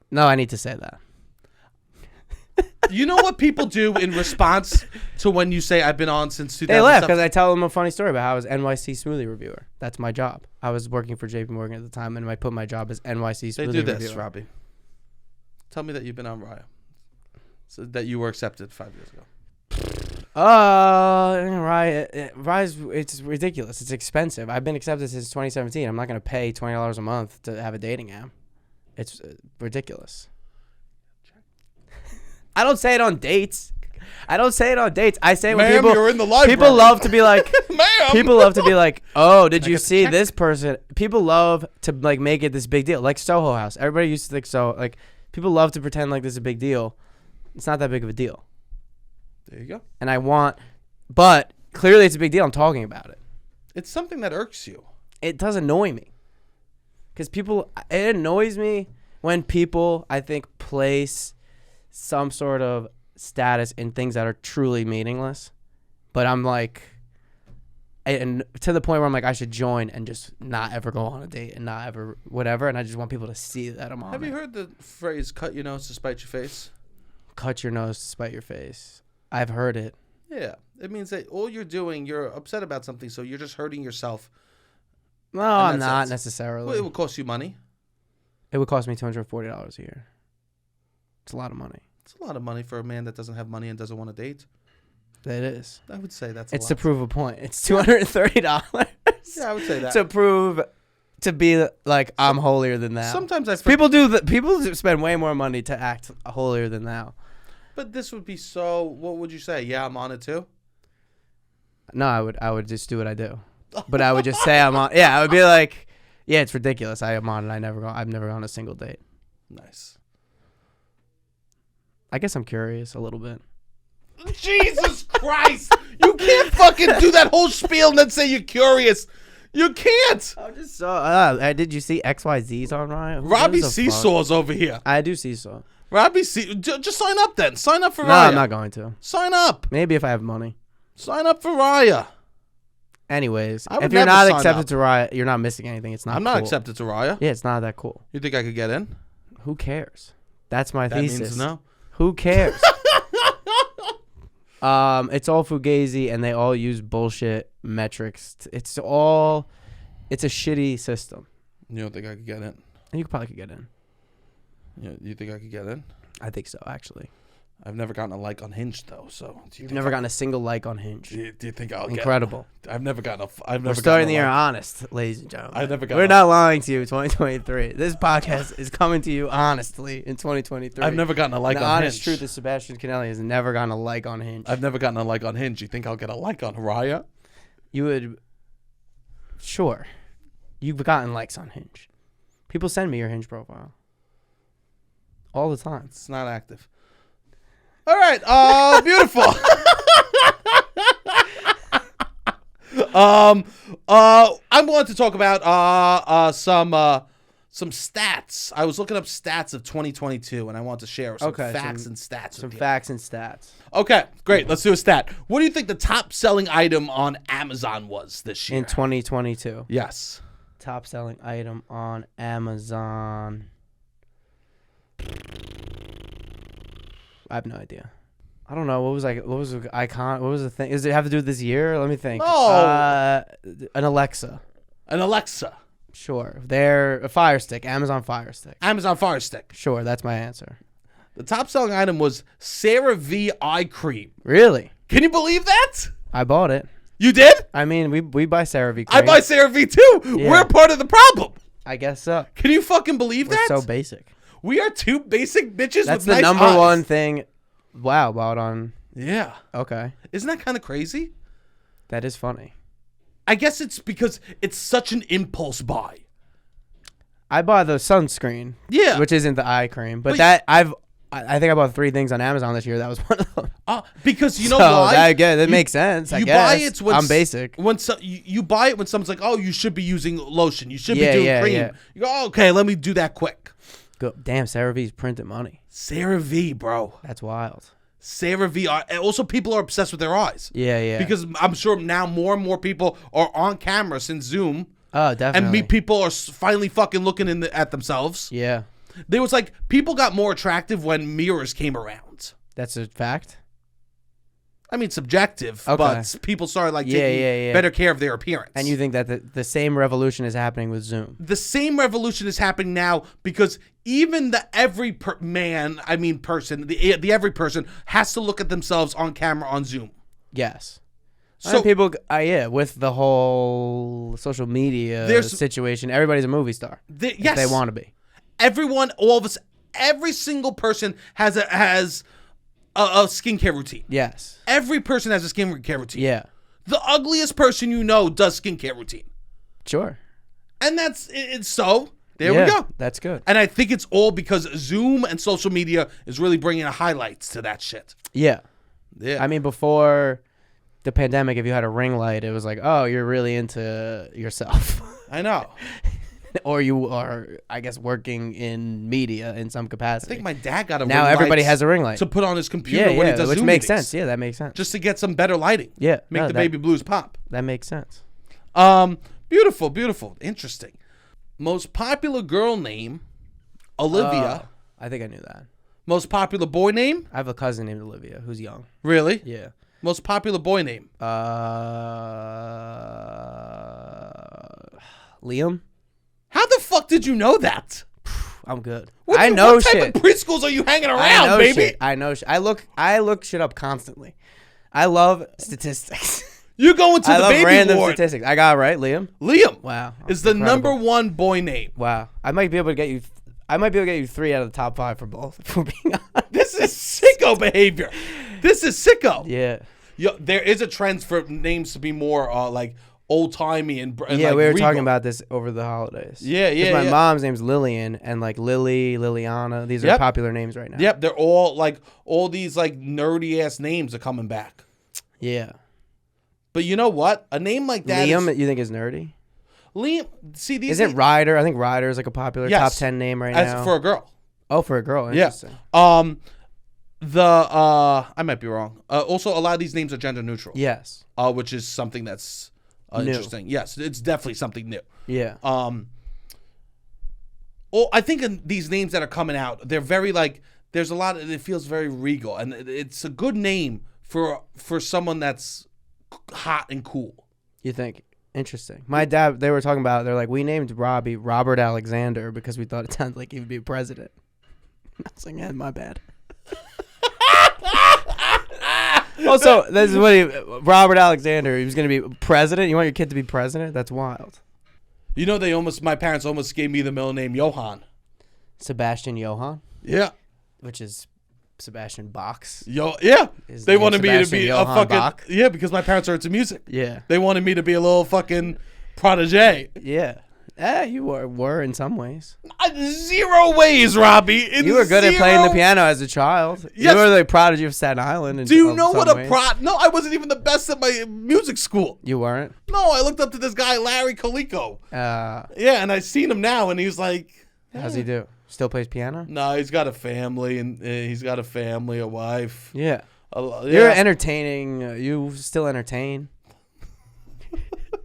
No, I need to say that. You know what people do in response to when you say I've been on since 2000? They laugh because I tell them a funny story about how I was NYC smoothie reviewer. That's my job. I was working for JP Morgan at the time, and I put my job as NYC smoothie reviewer. They do this, Robbie. Tell me that you've been on Raya. So that you were accepted 5 years ago. Raya, it's ridiculous. It's expensive. I've been accepted since 2017. I'm not going to pay $20 a month to have a dating app. It's ridiculous. I don't say it on dates. I say it when people. You're in the library. People love to be like. Ma'am. People love to be like, oh, did you see this person? People love to like make it this big deal, like Soho House. Everybody used to think so. Like people love to pretend like this is a big deal. It's not that big of a deal. There you go. And but clearly it's a big deal. I'm talking about it. It's something that irks you. It does annoy me. Because it annoys me when people, I think, place some sort of status in things that are truly meaningless. But I'm like, and to the point where I'm like, I should join and just not ever go on a date and not ever whatever. And I just want people to see that I'm on. Have you heard the phrase "cut your nose to spite your face"? Cut your nose to spite your face. I've heard it. Yeah, it means that all you're doing, you're upset about something, so you're just hurting yourself. No, I'm not necessarily. Well, it would cost you money. It would cost me $240 a year. It's a lot of money. It's a lot of money for a man that doesn't have money and doesn't want to date. It is. I would say that's. It's to prove a point. It's $230. Yeah, I would say that to prove, to be like I'm holier than thou. Sometimes people spend way more money to act holier than thou. But this would be so. What would you say? Yeah, I'm on it too. No, I would just do what I do. But I would just say I'm on. Yeah, I would be like, yeah, it's ridiculous. I am on it. I've never gone on a single date. Nice. I guess I'm curious a little bit. Jesus Christ! You can't fucking do that whole spiel and then say you're curious. You can't. I just saw. Did you see XYZ's on Raya? Robbie Seesaw's over here. I do Seesaw. Robbie just sign up then. Sign up for Raya. No, I'm not going to. Sign up. Maybe if I have money. Sign up for Raya. Anyways, if you're not accepted to Raya, you're not missing anything. It's not. I'm not accepted to Raya. Yeah, it's not that cool. You think I could get in? Who cares? That's my thesis. Means no. Who cares? It's all fugazi, and they all use bullshit metrics. It's a shitty system. You don't think I could get in? You probably could get in. You think I could get in? I think so, actually. I've never gotten a like on Hinge though, so you've never gotten a single like on Hinge. Do you think I'll Incredible. get? I've never gotten a. We're starting the year honest, ladies and gentlemen. I've never gotten. We're not lying to you. 2023. This podcast is coming to you honestly in 2023. I've never gotten a like on Hinge. The honest truth is Sebastian Conelli has never gotten a like on Hinge. I've never gotten a like on Hinge. You think I'll get a like on Raya? You would. Sure. You've gotten likes on Hinge. People send me your Hinge profile. All the time. It's not active. All right. Beautiful. I'm going to talk about some stats. I was looking up stats of 2022, and I want to share some facts and stats. Some facts and stats. Okay, great. Let's do a stat. What do you think the top selling item on Amazon was this year? In 2022? Yes. Top selling item on Amazon. I have no idea. I don't know. What was the icon? What was the thing? Does it have to do with this year? Let me think. Oh. An Alexa. An Alexa. Sure. They're a Fire Stick. Amazon Fire Stick. Amazon Fire Stick. Sure. That's my answer. The top selling item was CeraVe eye cream. Really? Can you believe that? I bought it. You did? I mean, we buy CeraVe cream. I buy CeraVe too. Yeah. We're part of the problem. I guess so. Can you fucking believe that? We're so basic. We are two basic bitches. That's with the nice number eyes. one thing. Wow, bought on. Yeah. Okay. Isn't that kind of crazy? That is funny. I guess it's because it's such an impulse buy. I bought the sunscreen. Yeah. Which isn't the eye cream, but I think I bought 3 things on Amazon this year. That was one of them. Because you know why? That makes sense. I guess. Buy it when I'm basic. When you buy it when someone's like, "Oh, you should be using lotion. You should be doing cream." Yeah. You go, oh, "Okay, let me do that quick." Go, damn, CeraVe's printed money. CeraVe, bro. That's wild. CeraVe. And also, people are obsessed with their eyes. Yeah. Because I'm sure now more and more people are on camera since Zoom. Oh, definitely. And people are finally fucking looking at themselves. Yeah. There was like, people got more attractive when mirrors came around. That's a fact? I mean, subjective, but people started like taking better care of their appearance. And you think that the same revolution is happening with Zoom? The same revolution is happening now because even the every person, the every person has to look at themselves on camera on Zoom. Yes. So people, with the whole social media situation, everybody's a movie star. If they want to be. Everyone, all of us, every single person has a skincare routine. Yes. Every person has a skincare routine. Yeah. The ugliest person you know does skincare routine. Sure. And it's so. There we go. That's good. And I think it's all because Zoom and social media is really bringing highlights to that shit. Yeah. Yeah. I mean, before the pandemic, if you had a ring light, it was like, oh, you're really into yourself. I know. Or you are, I guess, working in media in some capacity. I think my dad got a ring now light. Everybody has a ring light to put on his computer when he does which Zoom makes meetings. sense. Yeah, that makes sense. Just to get some better lighting. Yeah. Make the baby blues pop. That makes sense. Beautiful, beautiful. Interesting. Most popular girl name, Olivia. I think I knew that. Most popular boy name? I have a cousin named Olivia who's young. Really? Yeah. Most popular boy name? Liam. How the fuck did you know that? I'm good. I know what shit. What type of preschools are you hanging around, baby? Shit. I know shit. I look shit up constantly. I love statistics. You go into the baby random ward. Statistics. I got it right, Liam. Liam. Wow. Is the number one boy name. Wow. I might be able to get you 3 out of the top 5 for both. For being honest. This is sicko behavior. This is sicko. Yeah. There is a trend for names to be more like old timey and yeah. like We were regal. talking about this over the holidays. Yeah. My mom's name's Lillian and like Lily, Liliana. These are popular names right now. Yep. They're all these like nerdy ass names are coming back. Yeah. But you know what? A name like that. Liam, you think is nerdy? Liam. See these. Isn't Ryder? I think Ryder is like a popular top 10 name right now. For a girl. Oh, for a girl. Interesting. Yeah. I might be wrong. Also, a lot of these names are gender neutral. Yes. Which is something that's interesting. Yes, it's definitely something new. Yeah. I think these names that are coming out, they're very like. There's a lot. It feels very regal, and it's a good name for someone that's hot and cool. You think? Interesting. My dad, they were talking about, they're like, we named Robbie Robert Alexander because we thought it sounded like he would be president. I was like, yeah, my bad. Also, this is what Robert Alexander, he was going to be president. You want your kid to be president? That's wild. You know, my parents almost gave me the middle name Johann. Sebastian Johann? Yeah. Which is Sebastian Bach's. Yeah. They wanted me to be Johann a fucking Bach? Yeah, because my parents are into music. Yeah. They wanted me to be a little fucking protege. Yeah. You were in some ways. 0 ways, Robbie. You were good at playing the piano as a child. Yes. You were the prodigy of Staten Island. Do you know what No, I wasn't even the best at my music school. You weren't? No, I looked up to this guy, Larry Calico. Yeah, and I seen him now, and he's like... How's he do? Still plays piano? No, he's got a family, and a wife. Yeah. Yeah. You're entertaining. You still entertain.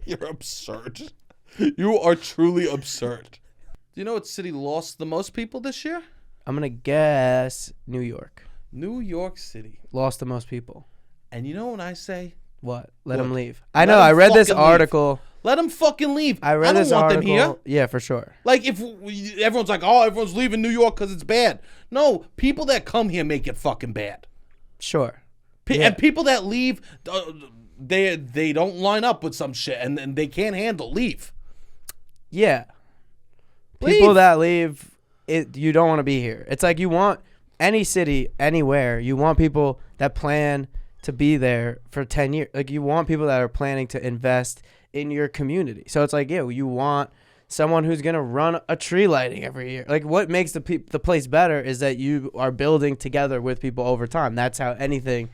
You're absurd. You are truly absurd. Do you know what city lost the most people this year? I'm going to guess New York. New York City. Lost the most people. And you know what I say? What? Let them leave. I know. I read this article. Let them fucking leave. I read this article. Them here. Yeah, for sure. Like, if everyone's like, oh, everyone's leaving New York because it's bad. No, people that come here make it fucking bad. Sure. And people that leave, they don't line up with some shit, and they can't handle. Leave. Yeah. People that leave, you don't want to be here. It's like you want any city, anywhere, you want people that plan to be there for 10 years. Like, you want people that are planning to invest in your community. So it's like, yeah, you want someone who's going to run a tree lighting every year. Like, what makes the place better is that you are building together with people over time. That's how anything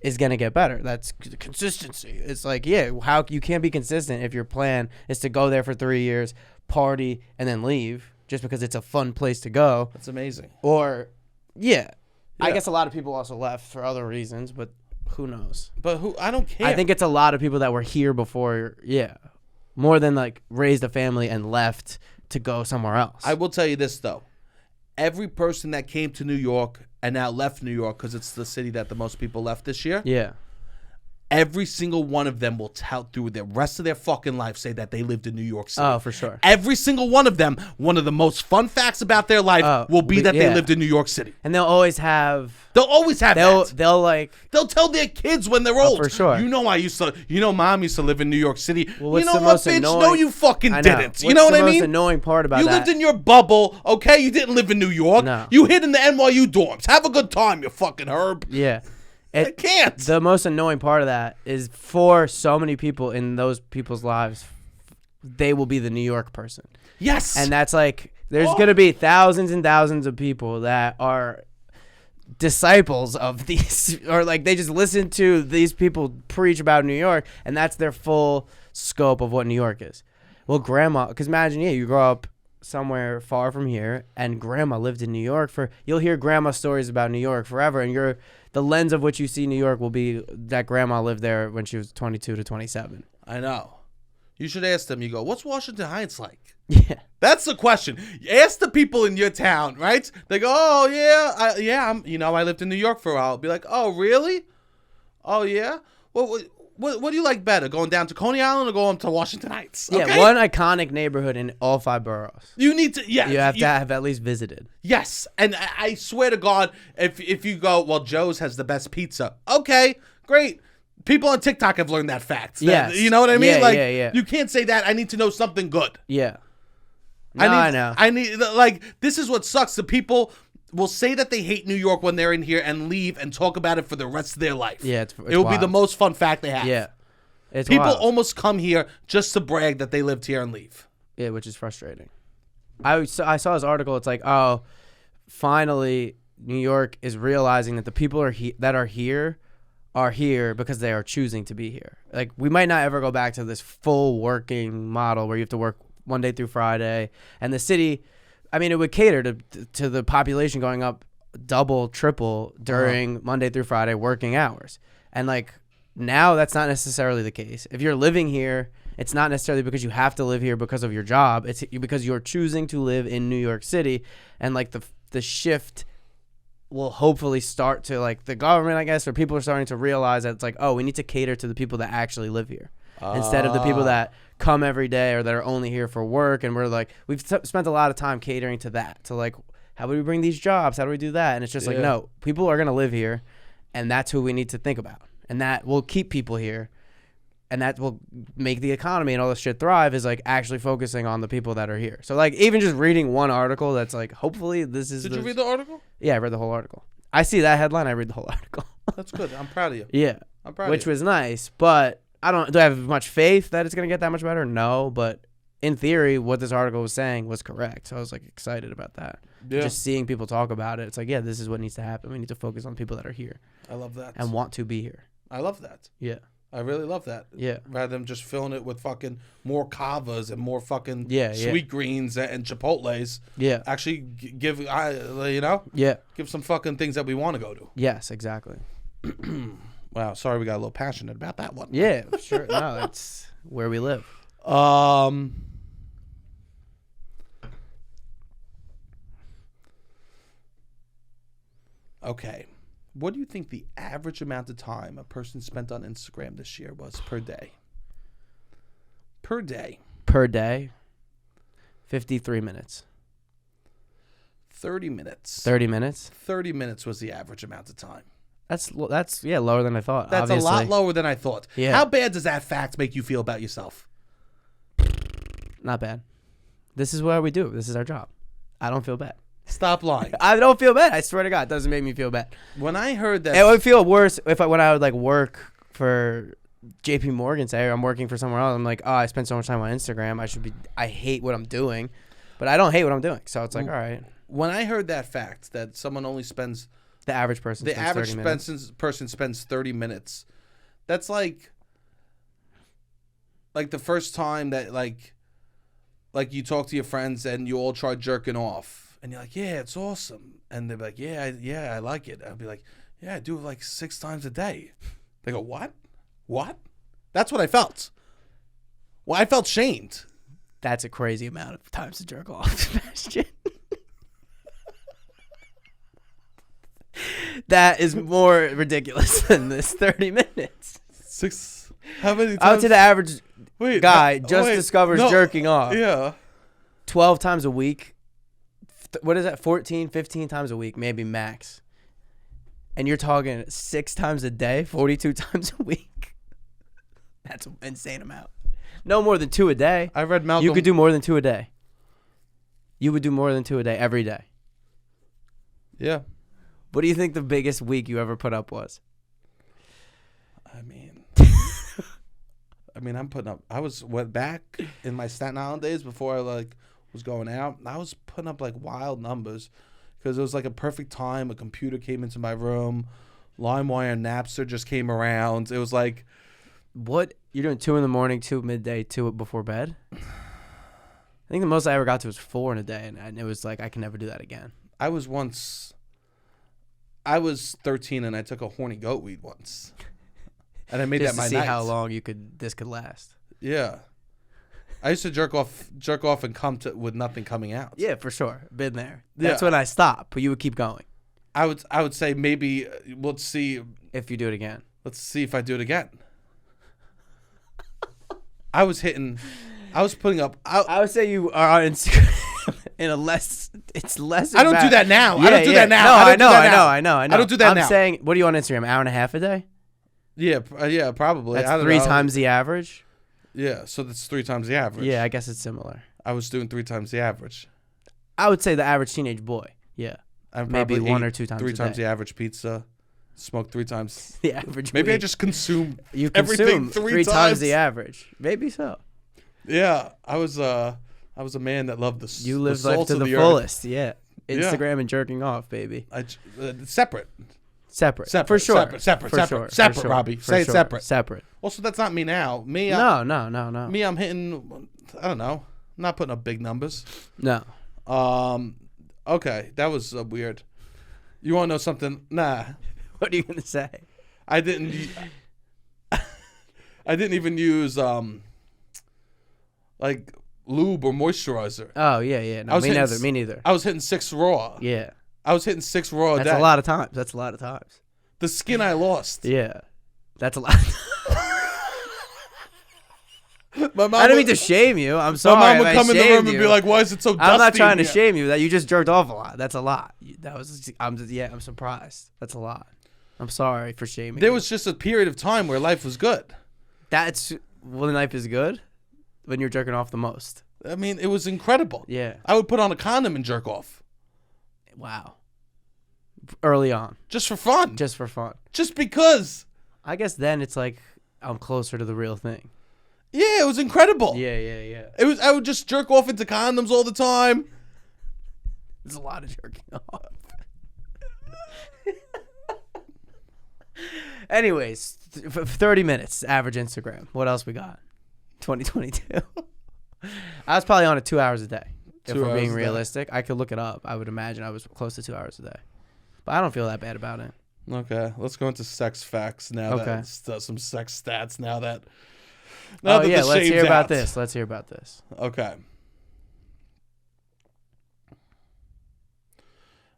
is going to get better. That's consistency. It's like, yeah, how you can't be consistent if your plan is to go there for 3 years, party, and then leave just because it's a fun place to go. That's amazing. Or, yeah. I guess a lot of people also left for other reasons, but who knows? But I don't care. I think it's a lot of people that were here before, more than like raised a family and left to go somewhere else. I will tell you this, though. Every person that came to New York and now left New York because it's the city that the most people left this year. Yeah. Every single one of them will tell through the rest of their fucking life say that they lived in New York City. Oh, for sure. Every single one of them, one of the most fun facts about their life will be that they lived in New York City. And they'll always have that. They'll tell their kids when they're old. For sure. Mom used to live in New York City. Well, you know what, bitch? No, you fucking didn't. You know what I mean? What's the most annoying part about that? You lived in your bubble, okay? You didn't live in New York. No. You hid in the NYU dorms. Have a good time, you fucking herb. Yeah. I can't. The most annoying part of that is for so many people in those people's lives, they will be the New York person. Yes. And that's like, There's going to be thousands and thousands of people that are disciples of these, or like they just listen to these people preach about New York, and that's their full scope of what New York is. Well, grandma, because imagine, you grow up somewhere far from here, and grandma lived in New York you'll hear grandma stories about New York forever, and the lens of which you see New York will be that grandma lived there when she was 22 to 27. I know. You should ask them. You go, what's Washington Heights like? Yeah. That's the question. Ask the people in your town, right? They go, oh, yeah, I lived in New York for a while. I'll be like, oh, really? Oh, yeah? Well, what do you like better, going down to Coney Island or going to Washington Heights? Okay? Yeah, one iconic neighborhood in all 5 boroughs. You need to, yeah. You have to have at least visited. Yes, and I swear to God, if you go, well, Joe's has the best pizza. Okay, great. People on TikTok have learned that fact. Yes. You know what I mean? Yeah. You can't say that. I need to know something good. Yeah. No, I know. I need, like, this is what sucks. The people will say that they hate New York when they're in here and leave and talk about it for the rest of their life. Yeah, it will be the most fun fact they have. Yeah. People wild. almost come here just to brag that they lived here and leave. Yeah, which is frustrating. I saw this article. It's like, oh, finally, New York is realizing that the people that are here because they are choosing to be here. Like, we might not ever go back to this full working model where you have to work Monday through Friday, and the city, I mean, it would cater to the population going up double, triple during Monday through Friday working hours. And like, now that's not necessarily the case. If you're living here, it's not necessarily because you have to live here because of your job. It's because you're choosing to live in New York City, and like the shift will hopefully start to, like, the government, I guess, or people are starting to realize that it's like, oh, we need to cater to the people that actually live here instead of the people that come every day or that are only here for work. And we're like, we've spent a lot of time catering to that, to like, how do we bring these jobs? How do we do that? And it's just like, no, people are going to live here, and that's who we need to think about. And that will keep people here, and that will make the economy and all this shit thrive, is like actually focusing on the people that are here. So like, even just reading one article that's like, hopefully this is. Did you read the article? Yeah, I read the whole article. I see that headline, I read the whole article. That's good. I'm proud of you. Yeah. I'm proud of you. Which was nice, but do I have much faith that it's going to get that much better? No, but in theory, what this article was saying was correct. So I was like excited about that. Yeah. Just seeing people talk about it. It's like, yeah, this is what needs to happen. We need to focus on people that are here. I love that. And want to be here. I love that. Yeah. I really love that. Yeah. Rather than just filling it with fucking more kavas and more fucking sweet greens and Chipotles. Yeah. Actually give, give some fucking things that we want to go to. Yes, exactly. Wow. Sorry we got a little passionate about that one. Yeah, sure. No, that's where we live. Okay. What do you think the average amount of time a person spent on Instagram this year was per day? Per day. Per day? 53 minutes. 30 minutes. 30 minutes? 30 minutes was the average amount of time. That's lower than I thought. That's obviously a lot lower than I thought. Yeah. How bad does that fact make you feel about yourself? Not bad. This is what we do. This is our job. I don't feel bad. Stop lying. I don't feel bad. I swear to God, it doesn't make me feel bad. When I heard that, it would feel worse when I would like work for JP Morgan, say, or I'm working for somewhere else. I'm like, oh, I spend so much time on Instagram. I hate what I'm doing, but I don't hate what I'm doing. So it's like, all right. When I heard that fact that someone only spends the average person spends 30 minutes, that's like the first time that like you talk to your friends and you all try jerking off. And you're like, yeah, it's awesome. And they're like, yeah, I like it. I'll be like, yeah, I do it like 6 times a day. They go, what? What? That's what I felt. Well, I felt shamed. That's a crazy amount of times to jerk off, Sebastian. That is more ridiculous than this 30 minutes. 6. How many times? I would say the average guy discovers jerking off. Yeah. 12 times a week. What is that? 14, 15 times a week, maybe max. And you're talking 6 times a day, 42 times a week. That's an insane amount. No more than 2 a day. I read Malcolm. You could do more than 2 a day. You would do more than 2 a day every day. Yeah. What do you think the biggest week you ever put up was? I mean, I'm putting up. I went back in my Staten Island days before I was going out. I was putting up like wild numbers because it was like a perfect time. A computer came into my room. LimeWire and Napster just came around. It was like, what you're doing 2 a.m, 2 midday, 2 before bed. I think the most I ever got to was 4 in a day, and it was like I can never do that again. I was 13 and I took a horny goat weed once, and I made just that my to see night. how long this could last. Yeah, I used to jerk off and come with nothing coming out. Yeah, for sure, been there. That's when I stopped, but you would keep going. I would say maybe let's see if you do it again. Let's see if I do it again. I was putting up. I would say you are on Instagram in a less. It's less. I don't do that now. Yeah, I don't do that now. No, I know. I don't do that now. I'm saying, what are you on Instagram? Hour and a half a day? Yeah, probably. That's 3 times the average. Yeah, so that's 3 times the average. Yeah, I guess it's similar. I was doing 3 times the average. I would say the average teenage boy. Yeah, maybe 1 or 2 times. 3 times the average pizza. Smoke 3 times the average. Maybe I just consume. You everything consume 3 times the average. Maybe so. Yeah, I was a man that loved the. You lived the life to the fullest. Yeah, Instagram and jerking off, baby. Separate, for sure. Separate, Robbie. Say it separate. Also, that's not me now. Me. No. Me, I'm hitting. I don't know. I'm not putting up big numbers. No. Okay, that was weird. You want to know something? Nah. What are you gonna say? I didn't even use like lube or moisturizer. Oh yeah. No, me neither. I was hitting 6 raw. Yeah. I was hitting 6 raw. That's a lot of times. The skin I lost. Yeah. That's a lot. My mom I didn't mean to shame you. I'm sorry. My mom would come in the room and be like, "Why is it so dusty?" I'm not trying to shame you. That you just jerked off a lot. That's a lot. I'm surprised. That's a lot. I'm sorry for shaming. There was just a period of time where life was good. That's when life is good, when you're jerking off the most. I mean, it was incredible. Yeah. I would put on a condom and jerk off. Wow. Early on. Just for fun. Just because. I guess then it's like I'm closer to the real thing. Yeah, it was incredible. Yeah. It was. I would just jerk off into condoms all the time. There's a lot of jerking off. Anyways, 30 minutes average Instagram. What else we got? 2022. I was probably on it 2 hours a day. If we're being realistic, I could look it up. I would imagine I was close to 2 hours a day, but I don't feel that bad about it. Okay, let's go into sex facts now. Okay, some sex stats now that. Let's hear about this. Okay.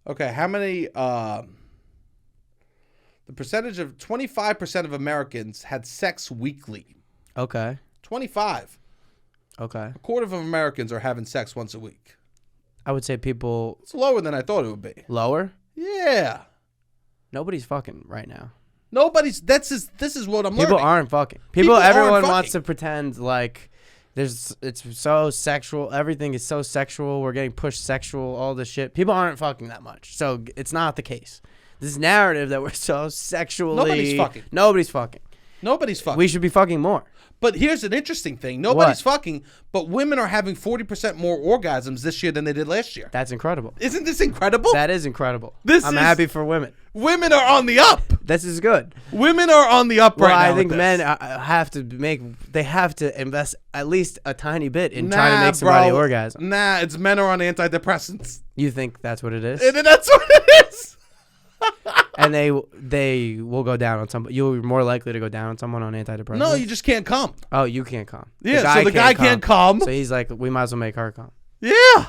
Okay, how many? The percentage of 25% of Americans had sex weekly. Okay. 25. Okay. A quarter of Americans are having sex once a week. I would say people. It's lower than I thought it would be. Lower? Yeah. Nobody's fucking right now. This is what I'm learning. People aren't fucking. Everyone wants to pretend like it's so sexual. Everything is so sexual. We're getting pushed sexual, all this shit. People aren't fucking that much. So it's not the case. This narrative that we're so sexually. Nobody's fucking. We should be fucking more. But here's an interesting thing. Nobody's fucking, but women are having 40% more orgasms this year than they did last year. That's incredible. Isn't this incredible? That is incredible. I'm happy for women. Women are on the up. This is good. Women are on the up right now. I think men have to invest at least a tiny bit in trying to make somebody orgasm. Nah, it's men are on antidepressants. You think that's what it is? And that's what it is. And they will go down on somebody. You're more likely to go down on someone on antidepressants. No, you just can't come. Oh, you can't come. Yeah, so the guy can't come. So he's like, we might as well make her come. Yeah.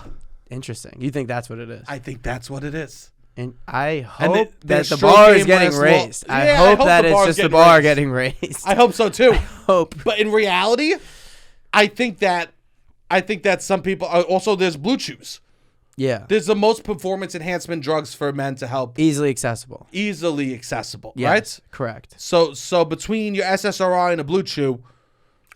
Interesting. You think that's what it is? I think that's what it is. And I hope that the bar is getting raised. I hope that it's just the bar getting raised. I hope so too. I hope. But in reality, I think that some people also there's blue chews. Yeah. There's the most performance enhancement drugs for men to help. Easily accessible, yes, right? Correct. So between your SSRI and a blue chew,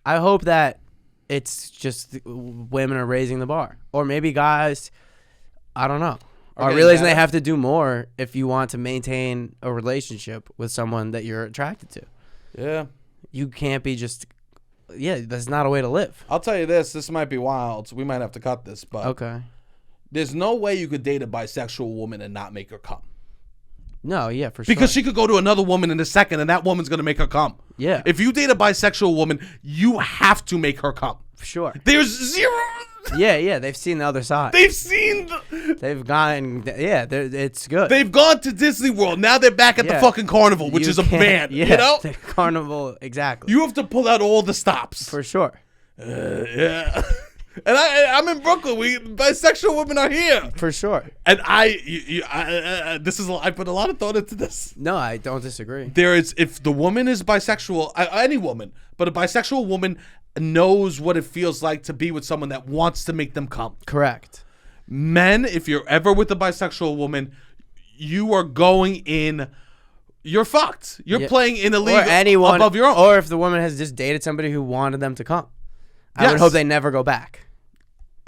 I hope that it's just women are raising the bar. Or maybe guys, I don't know, are realizing they have to do more if you want to maintain a relationship with someone that you're attracted to. Yeah. You can't be just yeah, that's not a way to live. I'll tell you this. This might be wild. We might have to cut this, but Okay. there's no way you could date a bisexual woman and not make her come. No, yeah, for sure. Because she could go to another woman in a second, and that woman's going to make her come. Yeah. If you date a bisexual woman, you have to make her come. For sure. There's zero. Yeah, they've seen the other side. They've seen. They've gone. Yeah, it's good. They've gone to Disney World. Now they're back at the fucking carnival, which is a man. Yeah, you know, the carnival. Exactly. You have to pull out all the stops. For sure. Yeah. And I'm in Brooklyn. Bisexual women are here. For sure. And I put a lot of thought into this. No, I don't disagree. If the woman is bisexual, any woman, but a bisexual woman knows what it feels like to be with someone that wants to make them come. Correct. Men, if you're ever with a bisexual woman, you are going in. You're fucked. You're playing in a league above your own. Or if the woman has just dated somebody who wanted them to come. I would hope they never go back.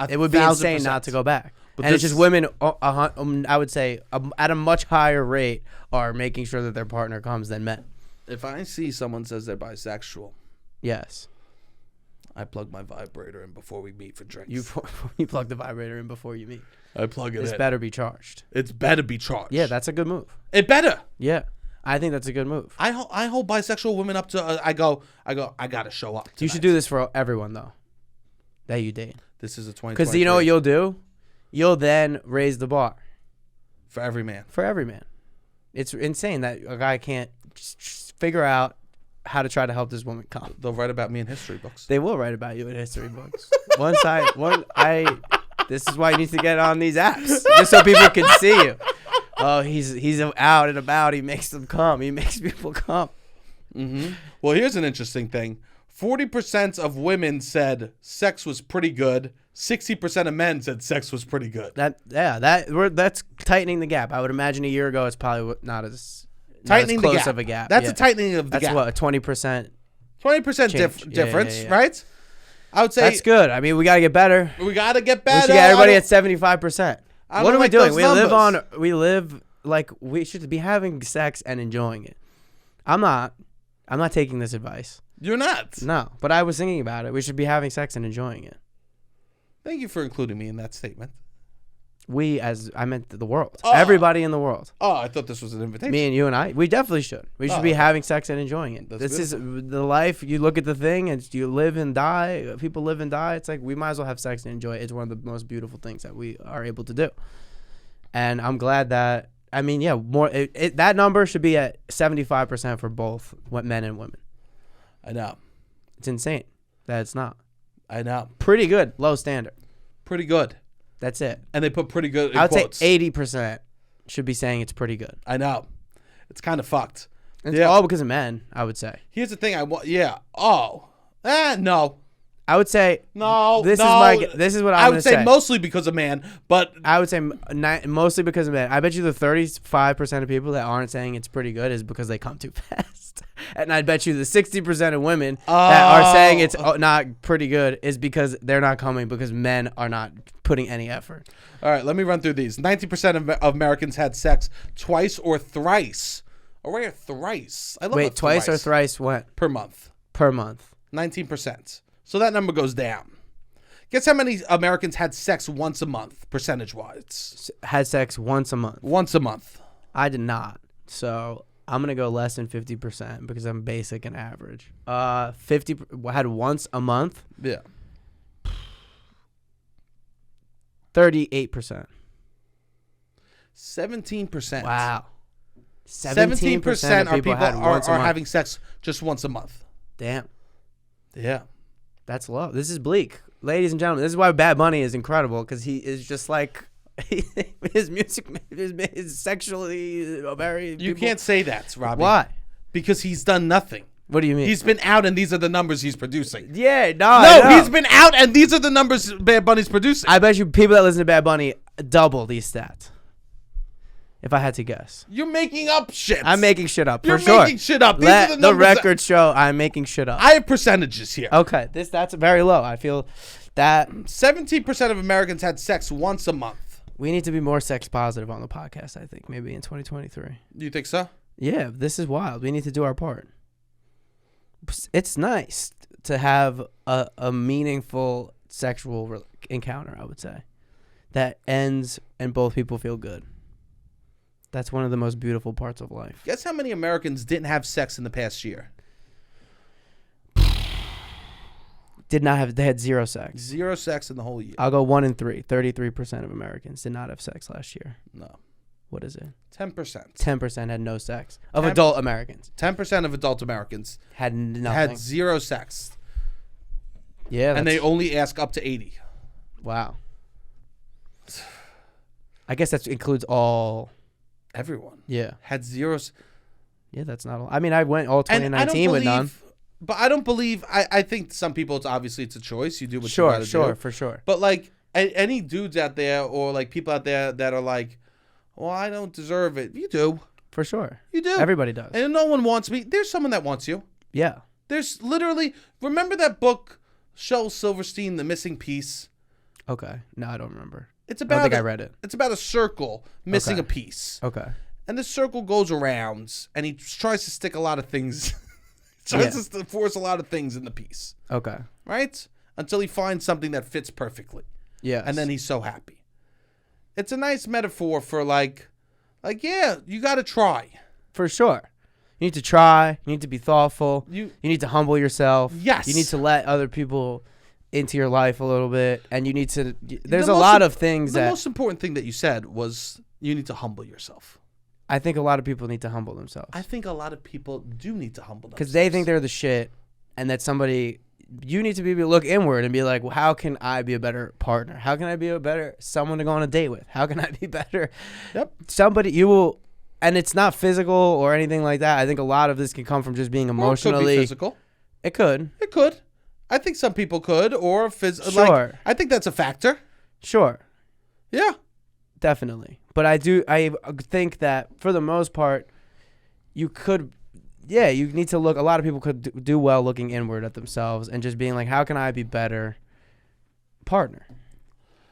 It would be insane not to go back. But it's just women, I would say, at a much higher rate are making sure that their partner comes than men. If I see someone says they're bisexual, yes, I plug my vibrator in before we meet for drinks. You plug the vibrator in before you meet. I plug it in. It's better be charged. It's better be charged. Yeah, that's a good move. It better. Yeah. I think that's a good move. I hold bisexual women up to. I gotta show up. You should do this for everyone though, that you date. This is a 20. Because you know what you'll do? You'll then raise the bar for every man. For every man, it's insane that a guy can't just figure out how to try to help this woman come. They'll write about me in history books. They will write about you in history books. This is why you need to get on these apps, just so people can see you. Oh, he's out and about. He makes them come. He makes people come. Mm-hmm. Well, here's an interesting thing. 40% of women said sex was pretty good. 60% of men said sex was pretty good. That's tightening the gap. I would imagine a year ago it's probably not as close of a gap. That's a tightening of the gap. That's what, a 20%? 20% difference, right? I would say that's good. I mean, we got to get better. We got to get better. We should get everybody at 75%. What are we doing? We live like we should be having sex and enjoying it. I'm not taking this advice. You're not? No, but I was thinking about it. We should be having sex and enjoying it. Thank you for including me in that statement. We, as I meant the world. Everybody in the world. Oh, I thought this was an invitation. Me and you and I. We definitely should. We should be having sex and enjoying it. This is the life. You look at the thing and you live and die. People live and die. It's like we might as well have sex and enjoy it. It's one of the most beautiful things that we are able to do. And I'm glad that, I mean, yeah, that number should be at 75% for both men and women. I know. It's insane that it's not. I know. Pretty good. Low standard. Pretty good. That's it. And they put pretty good in quotes. I would say 80% should be saying it's pretty good. I know. It's kind of fucked. It's all because of men, I would say. Here's the thing. No. I would say no. This is what I would say. Mostly because of man, but I would say mostly because of men. I bet you the 35% of people that aren't saying it's pretty good is because they come too fast, and I bet you the 60% of women that are saying it's not pretty good is because they're not coming because men are not putting any effort. All right, let me run through these. 90% of Americans had sex twice or thrice. Or wait, thrice. I love Wait, twice or thrice what? Per month. Per month. 19%. So that number goes down. Guess how many Americans had sex once a month, percentage-wise? Had sex once a month. Once a month. I did not. So I'm going to go less than 50% because I'm basic and average. 50 had once a month? Yeah. 38%. 17%. Wow. 17% of people are having sex just once a month. Damn. Yeah. That's low. This is bleak. Ladies and gentlemen, this is why Bad Bunny is incredible, because he is just like his music is sexually very... You can't say that, Robbie. Why? Because he's done nothing. What do you mean? He's been out and these are the numbers he's producing. Yeah, no, he's been out and these are the numbers Bad Bunny's producing. I bet you people that listen to Bad Bunny double these stats. If I had to guess. You're making up shit. I'm making shit up, You're for sure. You're making shit up. These Let are the record show I'm making shit up. I have percentages here. Okay, that's very low. I feel that 17% of Americans had sex once a month. We need to be more sex positive on the podcast, I think, maybe in 2023. You think so? Yeah, this is wild. We need to do our part. It's nice to have a meaningful sexual encounter, I would say, that ends and both people feel good. That's one of the most beautiful parts of life. Guess how many Americans didn't have sex in the past year? They had zero sex. Zero sex in the whole year. I'll go 1 in 3. 33% of Americans did not have sex last year. No. What is it? 10%. 10% had no sex of adult Americans. 10% of adult Americans had nothing. Had zero sex. Yeah. And they only ask up to 80. Wow. I guess that includes all. Everyone. Yeah. Had zero. Yeah, that's not all. I mean, I went all 2019 with none. But I don't believe. I think some people, it's a choice. You do what you gotta do. Sure, for sure. But like any dudes out there or like people out there that are like, well, I don't deserve it. You do. For sure. You do. Everybody does. And no one wants me. There's someone that wants you. Yeah. There's literally. Remember that book, Shel Silverstein, The Missing Piece? Okay. No, I don't remember. It's about. I don't think I read it. It's about a circle missing a piece. Okay. And the circle goes around, and he tries to stick a lot of things. Tries to force a lot of things in the piece. Okay. Right? Until he finds something that fits perfectly. Yeah. And then he's so happy. It's a nice metaphor for like, yeah, you got to try. For sure. You need to try. You need to be thoughtful. You need to humble yourself. Yes. You need to let other people into your life a little bit. And you need to, there's a lot of things The most important thing that you said was you need to humble yourself. I think a lot of people need to humble themselves. I think a lot of people do need to humble themselves. Because they think they're the shit, and that you need to look inward and be like, well, how can I be a better partner? How can I be a better someone to go on a date with? How can I be better? Yep. And it's not physical or anything like that. I think a lot of this can come from just being emotionally. Or it could be physical. It could. It could. I think some people could, or Sure. Like, I think that's a factor. Sure. Yeah. Definitely. But I think that for the most part, you need to look. A lot of people could do well looking inward at themselves and just being like, how can I be better partner?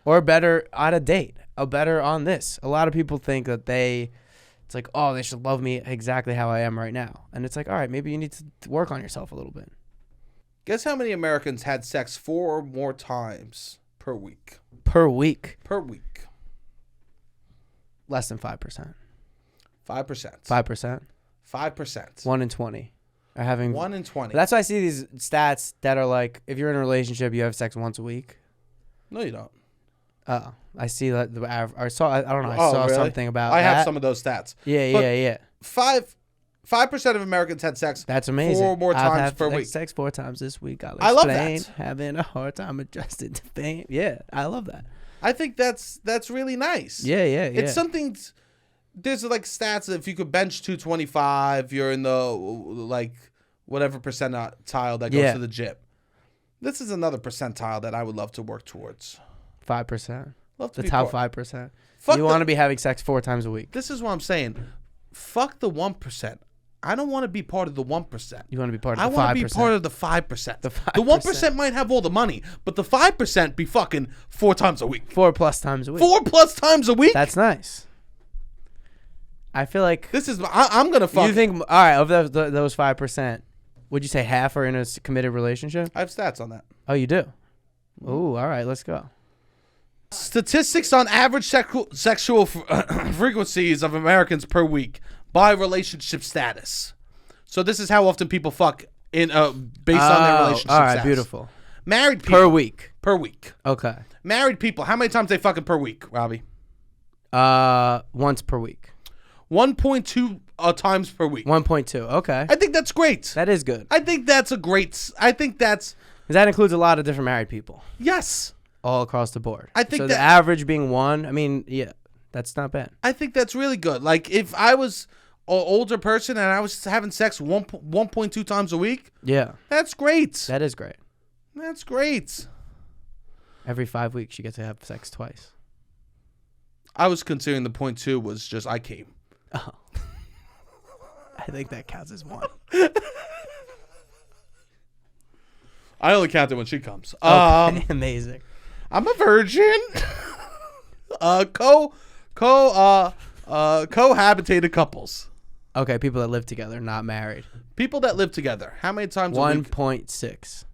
Or better on a date? Or better on this? A lot of people think that it's like, oh, they should love me exactly how I am right now. And it's like, all right, maybe you need to work on yourself a little bit. Guess how many Americans had sex 4 or more times per week? Per week? Per week. Less than 5%. 5%. 5%? 5%. 1 in 20 are having 1 in 20. That's why I see these stats that are like, if you're in a relationship, you have sex once a week. No, you don't. Oh, I see that. I saw really? Something about. I have some of those stats. Yeah. 5% of Americans had sex. That's amazing. 4 or more times per week. Sex 4 times this week. I love that. Having a hard time adjusting to fame. Yeah, I love that. I think that's really nice. Yeah. It's something. There's like stats that if you could bench 225, you're in the like whatever percentile that goes to the gym. This is another percentile that I would love to work towards. 5%. Love to the top 5%. Fuck you want to be having sex 4 times a week. This is what I'm saying. Fuck the 1%. I don't want to be part of the 1%. You want to be part of the 5%. I want to be part of the 5%. The 1% might have all the money, but the 5% be fucking 4 times a week. 4+ times a week. 4+ times a week? That's nice. I feel like this is. I'm going to fuck. You think, all right, of those 5%, would you say half are in a committed relationship? I have stats on that. Oh, you do? Oh, all right, let's go. Statistics on average sexual frequencies of Americans per week by relationship status. So this is how often people fuck in based on their relationship status. All right, beautiful. Married people per week. Okay. Married people, how many times they fucking per week, Robbie? Once per week. 1.2 times per week. 1.2. Okay. I think that's great. That is good. I think that's because that includes a lot of different married people. Yes. All across the board. I think the average being 1. I mean, yeah, that's not bad. I think that's really good. Like if I was an older person and I was having sex 1.2 times a week. Yeah. That's great. That is great. That's great. Every 5 weeks you get to have sex twice. I was considering the 0.2 was just I came. Oh. I think that counts as 1. I only count it when she comes. Okay, amazing. I'm a virgin. Cohabitated couples. Okay, people that live together, not married. People that live together. How many times a week? 1.6.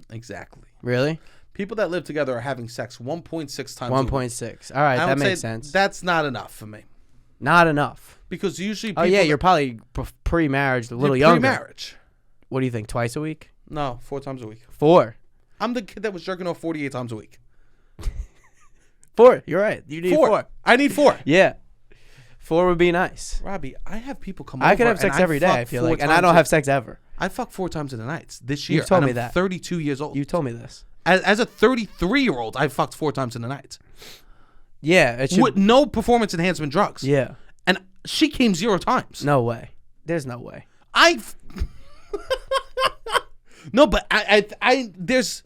Exactly. Really? People that live together are having sex 1.6 times a week. 1.6. All right, that makes sense. That's not enough for me. Not enough. Because usually people... Oh, yeah, you're probably pre-marriage, a little younger. Pre-marriage. What do you think, twice a week? No, 4 times a week. 4. I'm the kid that was jerking off 48 times a week. 4. You're right. You need 4. I need 4. Yeah. 4 would be nice. Robbie, I have people come over. I could have sex every day, I feel like. And I don't have sex ever. I fuck 4 times in the nights this year. You told me I'm that. 32 years old. You told me this. As a 33-year-old, I fucked 4 times in the night. Yeah. It should... With no performance enhancement drugs. Yeah. And she came 0 times. No way. There's no way. No, but I just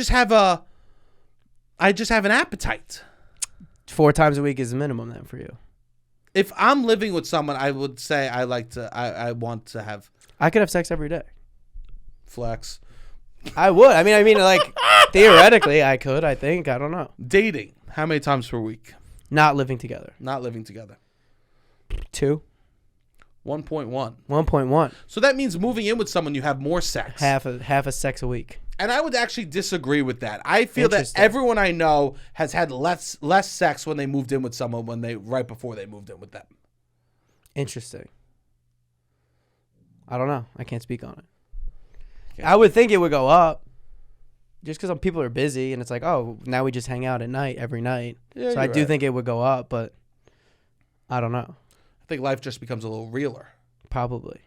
have an appetite. 4 times a week is the minimum then for you. If I'm living with someone, I would say I want to have. I could have sex every day. Flex. I would. I mean, like theoretically, I could. I think. I don't know. Dating. How many times per week? Not living together. 2. 1.1. 1.1. So that means moving in with someone, you have more sex. Half a sex a week. And I would actually disagree with that. I feel that everyone I know has had less sex when they moved in with someone right before they moved in with them. Interesting. I don't know. I can't speak on it. I would think it would go up. Just because people are busy and it's like, oh, now we just hang out at night every night. Yeah, so I do think it would go up, but I don't know. I think life just becomes a little realer. Probably.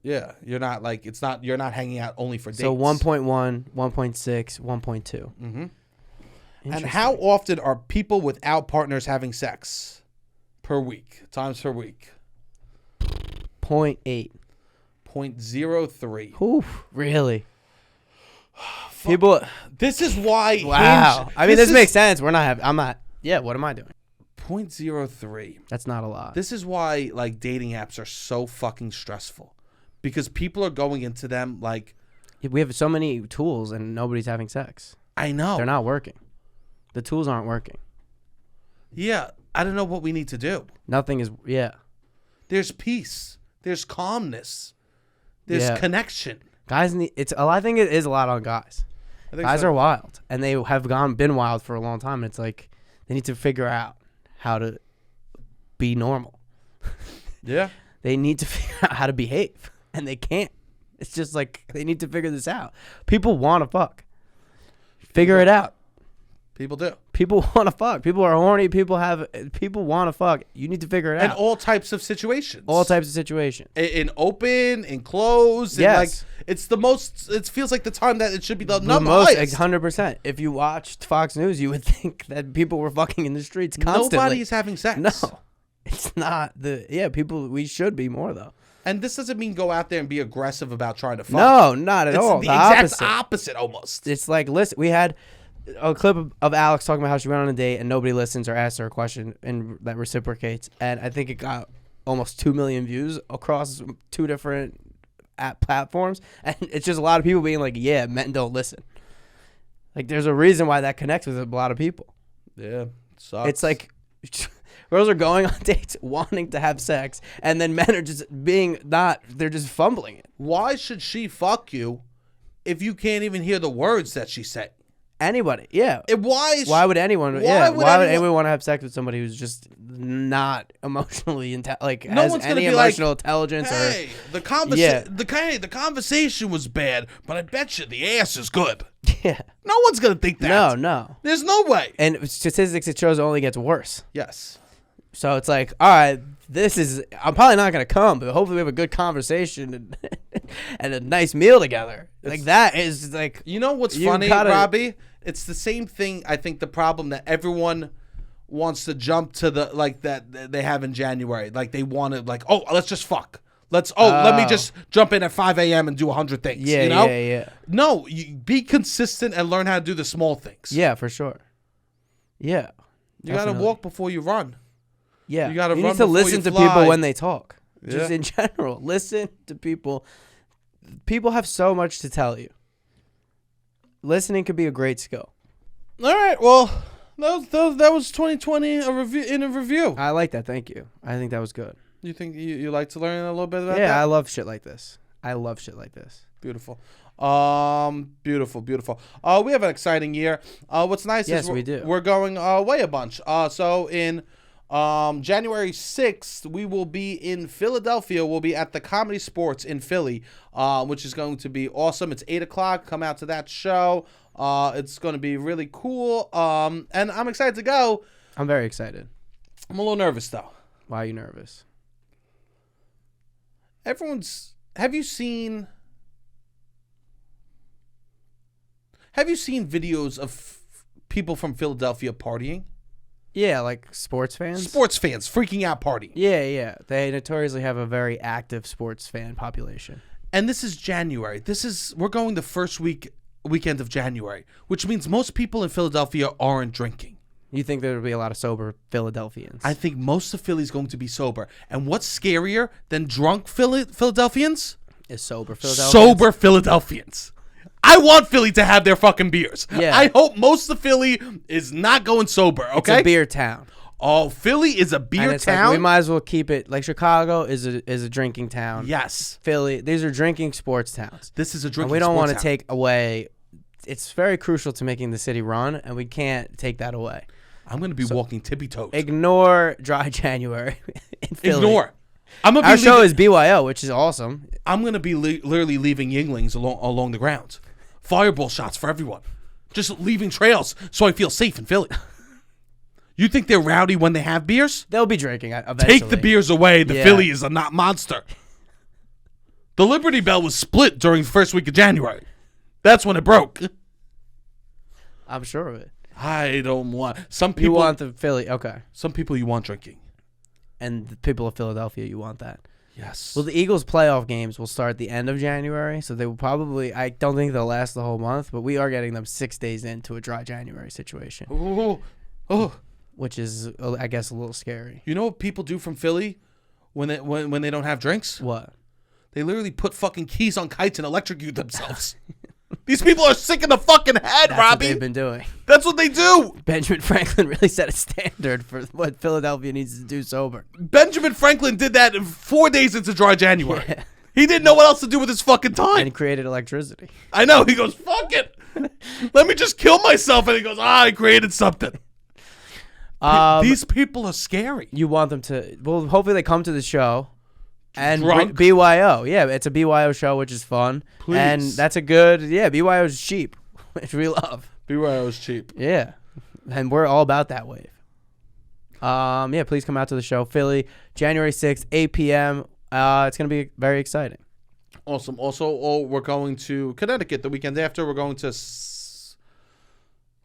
Yeah, you're not hanging out only for dates. So 1.1, 1.6, 1.2. Mm-hmm. And how often are people without partners having sex per week? Times per week. 0.8. 0.03. Oof, really? People. This is why. Wow. I mean, this makes sense. I'm not. Yeah. What am I doing? 0.03. That's not a lot. This is why like dating apps are so fucking stressful, because people are going into them like. We have so many tools and nobody's having sex. I know. They're not working. The tools aren't working. Yeah, I don't know what we need to do. Nothing is. Yeah. There's peace. There's calmness. There's connection. Guys need. I think it is a lot on guys. Guys are wild, and they have been wild for a long time. And it's like they need to figure out how to be normal. Yeah. They need to figure out how to behave, and they can't. It's just like they need to figure this out. People want to fuck. Figure it out. People do. People want to fuck. People are horny. People want to fuck. You need to figure it out. In all types of situations. All types of situations. In open, in closed. Yes. Like, it's the most, it feels like the time that it should be the most, highest. 100%. If you watched Fox News, you would think that people were fucking in the streets constantly. Nobody is having sex. No. It's not people, we should be more though. And this doesn't mean go out there and be aggressive about trying to fuck. No, not at all. It's the exact opposite almost. It's like, listen, we had a clip of Alex talking about how she went on a date and nobody listens or asks her a question and that reciprocates. And I think it got almost 2 million views across 2 different app platforms. And it's just a lot of people being like, yeah, men don't listen. Like, there's a reason why that connects with a lot of people. Yeah, it sucks. It's like girls are going on dates wanting to have sex, and then men are just they're just fumbling it. Why should she fuck you if you can't even hear the words that she said? Anybody, yeah. Why would anyone? Why would anyone want to have sex with somebody who's just not emotionally has any emotional intelligence? Hey, the conversation was bad, but I bet you the ass is good. Yeah. No one's gonna think that. No. There's no way. And statistics, it shows it only gets worse. Yes. So it's like, all right, I'm probably not gonna come, but hopefully we have a good conversation and a nice meal together. Like, that is like, you know what's funny, Robbie? It's the same thing. I think the problem that everyone wants to jump to that they have in January. Like, they want to let's just fuck. Let me just jump in at 5 a.m. and do 100 things. Yeah, you know? Yeah. No, you be consistent and learn how to do the small things. Yeah, for sure. Yeah. You got to walk before you run. Yeah. You got to run. You need to listen to people when they talk. Just in general. Listen to people. People have so much to tell you. Listening could be a great skill. All right. Well, that was 2020 a review. I like that. Thank you. I think that was good. You think you like to learn a little bit about that? Yeah, I love shit like this. I love shit like this. Beautiful. Beautiful. We have an exciting year. What's nice is we do. We're going way a bunch. So in January 6th, we will be in Philadelphia. We'll be at the Comedy Sports in Philly, which is going to be awesome. It's 8 o'clock. Come out to that show. It's going to be really cool. And I'm excited to go. I'm very excited. I'm a little nervous, though. Why are you nervous? Have you seen videos of people from Philadelphia partying? Yeah, like sports fans? Sports fans freaking out partying. Yeah. They notoriously have a very active sports fan population. And this is January. We're going the first weekend of January, which means most people in Philadelphia aren't drinking. You think there will be a lot of sober Philadelphians? I think most of Philly's going to be sober. And what's scarier than drunk Philadelphians? Is sober Philadelphians. Sober Philadelphians. I want Philly to have their fucking beers. Yeah. I hope most of Philly is not going sober, okay? It's a beer town. Oh, Philly is a beer town? Like we might as well keep it like Chicago is a drinking town. Yes. Philly, these are drinking sports towns. This is a drinking and we don't want to town. take away. It's very crucial to making the city run, and we can't take that away. I'm going to be walking tippy-toes. Ignore dry January in Philly. Ignore. Our show is BYO, which is awesome. I'm going to be literally leaving Yinglings along the grounds. Fireball shots for everyone. Just leaving trails so I feel safe in Philly. You think they're rowdy when they have beers? They'll be drinking eventually. Take the beers away. The Philly is a not monster. The Liberty Bell was split during the first week of January. That's when it broke. I'm sure of it. I don't want... Some people... You want the Philly... Okay. Some people you want drinking. And the people of Philadelphia, you want that. Yes. Well, the Eagles' playoff games will start at the end of January, so they will probably... I don't think they'll last the whole month, but we are getting them 6 days into a dry January situation. Oh. Which is, I guess, a little scary. You know what people do from Philly when they don't have drinks? What? They literally put fucking keys on kites and electrocute themselves. These people are sick in the fucking head, That's Robbie. what they've been doing. That's what they do. Benjamin Franklin really set a standard for what Philadelphia needs to do sober. Benjamin Franklin did that 4 days into dry January. Yeah. He didn't know what else to do with his fucking time. And created electricity. I know. He goes, fuck it. Let me just kill myself. And he goes, I created something. These people are scary. You want them to... Well, hopefully they come to the show. And drunk? BYO. Yeah, it's a BYO show, which is fun. Please. And that's a good... Yeah, BYO is cheap, which we love. BYO is cheap. Yeah. And we're all about that wave. Yeah, please come out to the show. Philly, January 6th, 8 p.m. It's going to be very exciting. Awesome. Also, we're going to Connecticut the weekend after. We're going to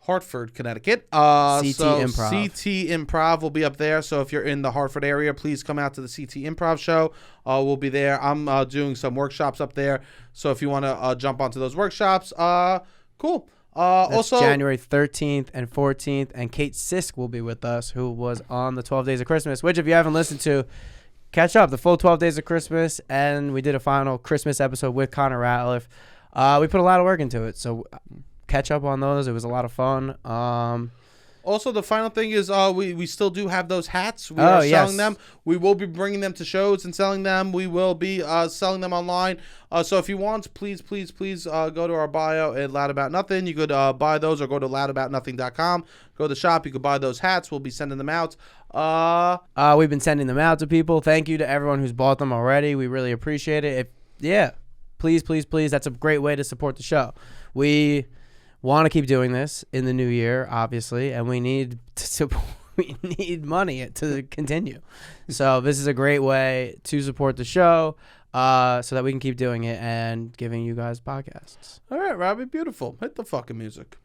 Hartford, Connecticut. Improv. CT Improv will be up there. So if you're in the Hartford area, please come out to the CT Improv show. We'll be there. I'm doing some workshops up there. So if you want to jump onto those workshops, cool. That's also January 13th and 14th, and Kate Sisk will be with us, who was on the 12 Days of Christmas, which if you haven't listened to, catch up. The full 12 Days of Christmas, and we did a final Christmas episode with Connor Ratliff. We put a lot of work into it, so catch up on those. It was a lot of fun. Also, the final thing is we still do have those hats. We are selling them. We will be bringing them to shows and selling them. We will be selling them online. So if you want, please go to our bio at Loud About Nothing. You could buy those or go to loudaboutnothing.com. Go to the shop. You could buy those hats. We'll be sending them out. We've been sending them out to people. Thank you to everyone who's bought them already. We really appreciate it. Please. That's a great way to support the show. We want to keep doing this in the new year, obviously, and we need money to continue. So this is a great way to support the show, so that we can keep doing it and giving you guys podcasts. All right, Robbie, beautiful. Hit the fucking music.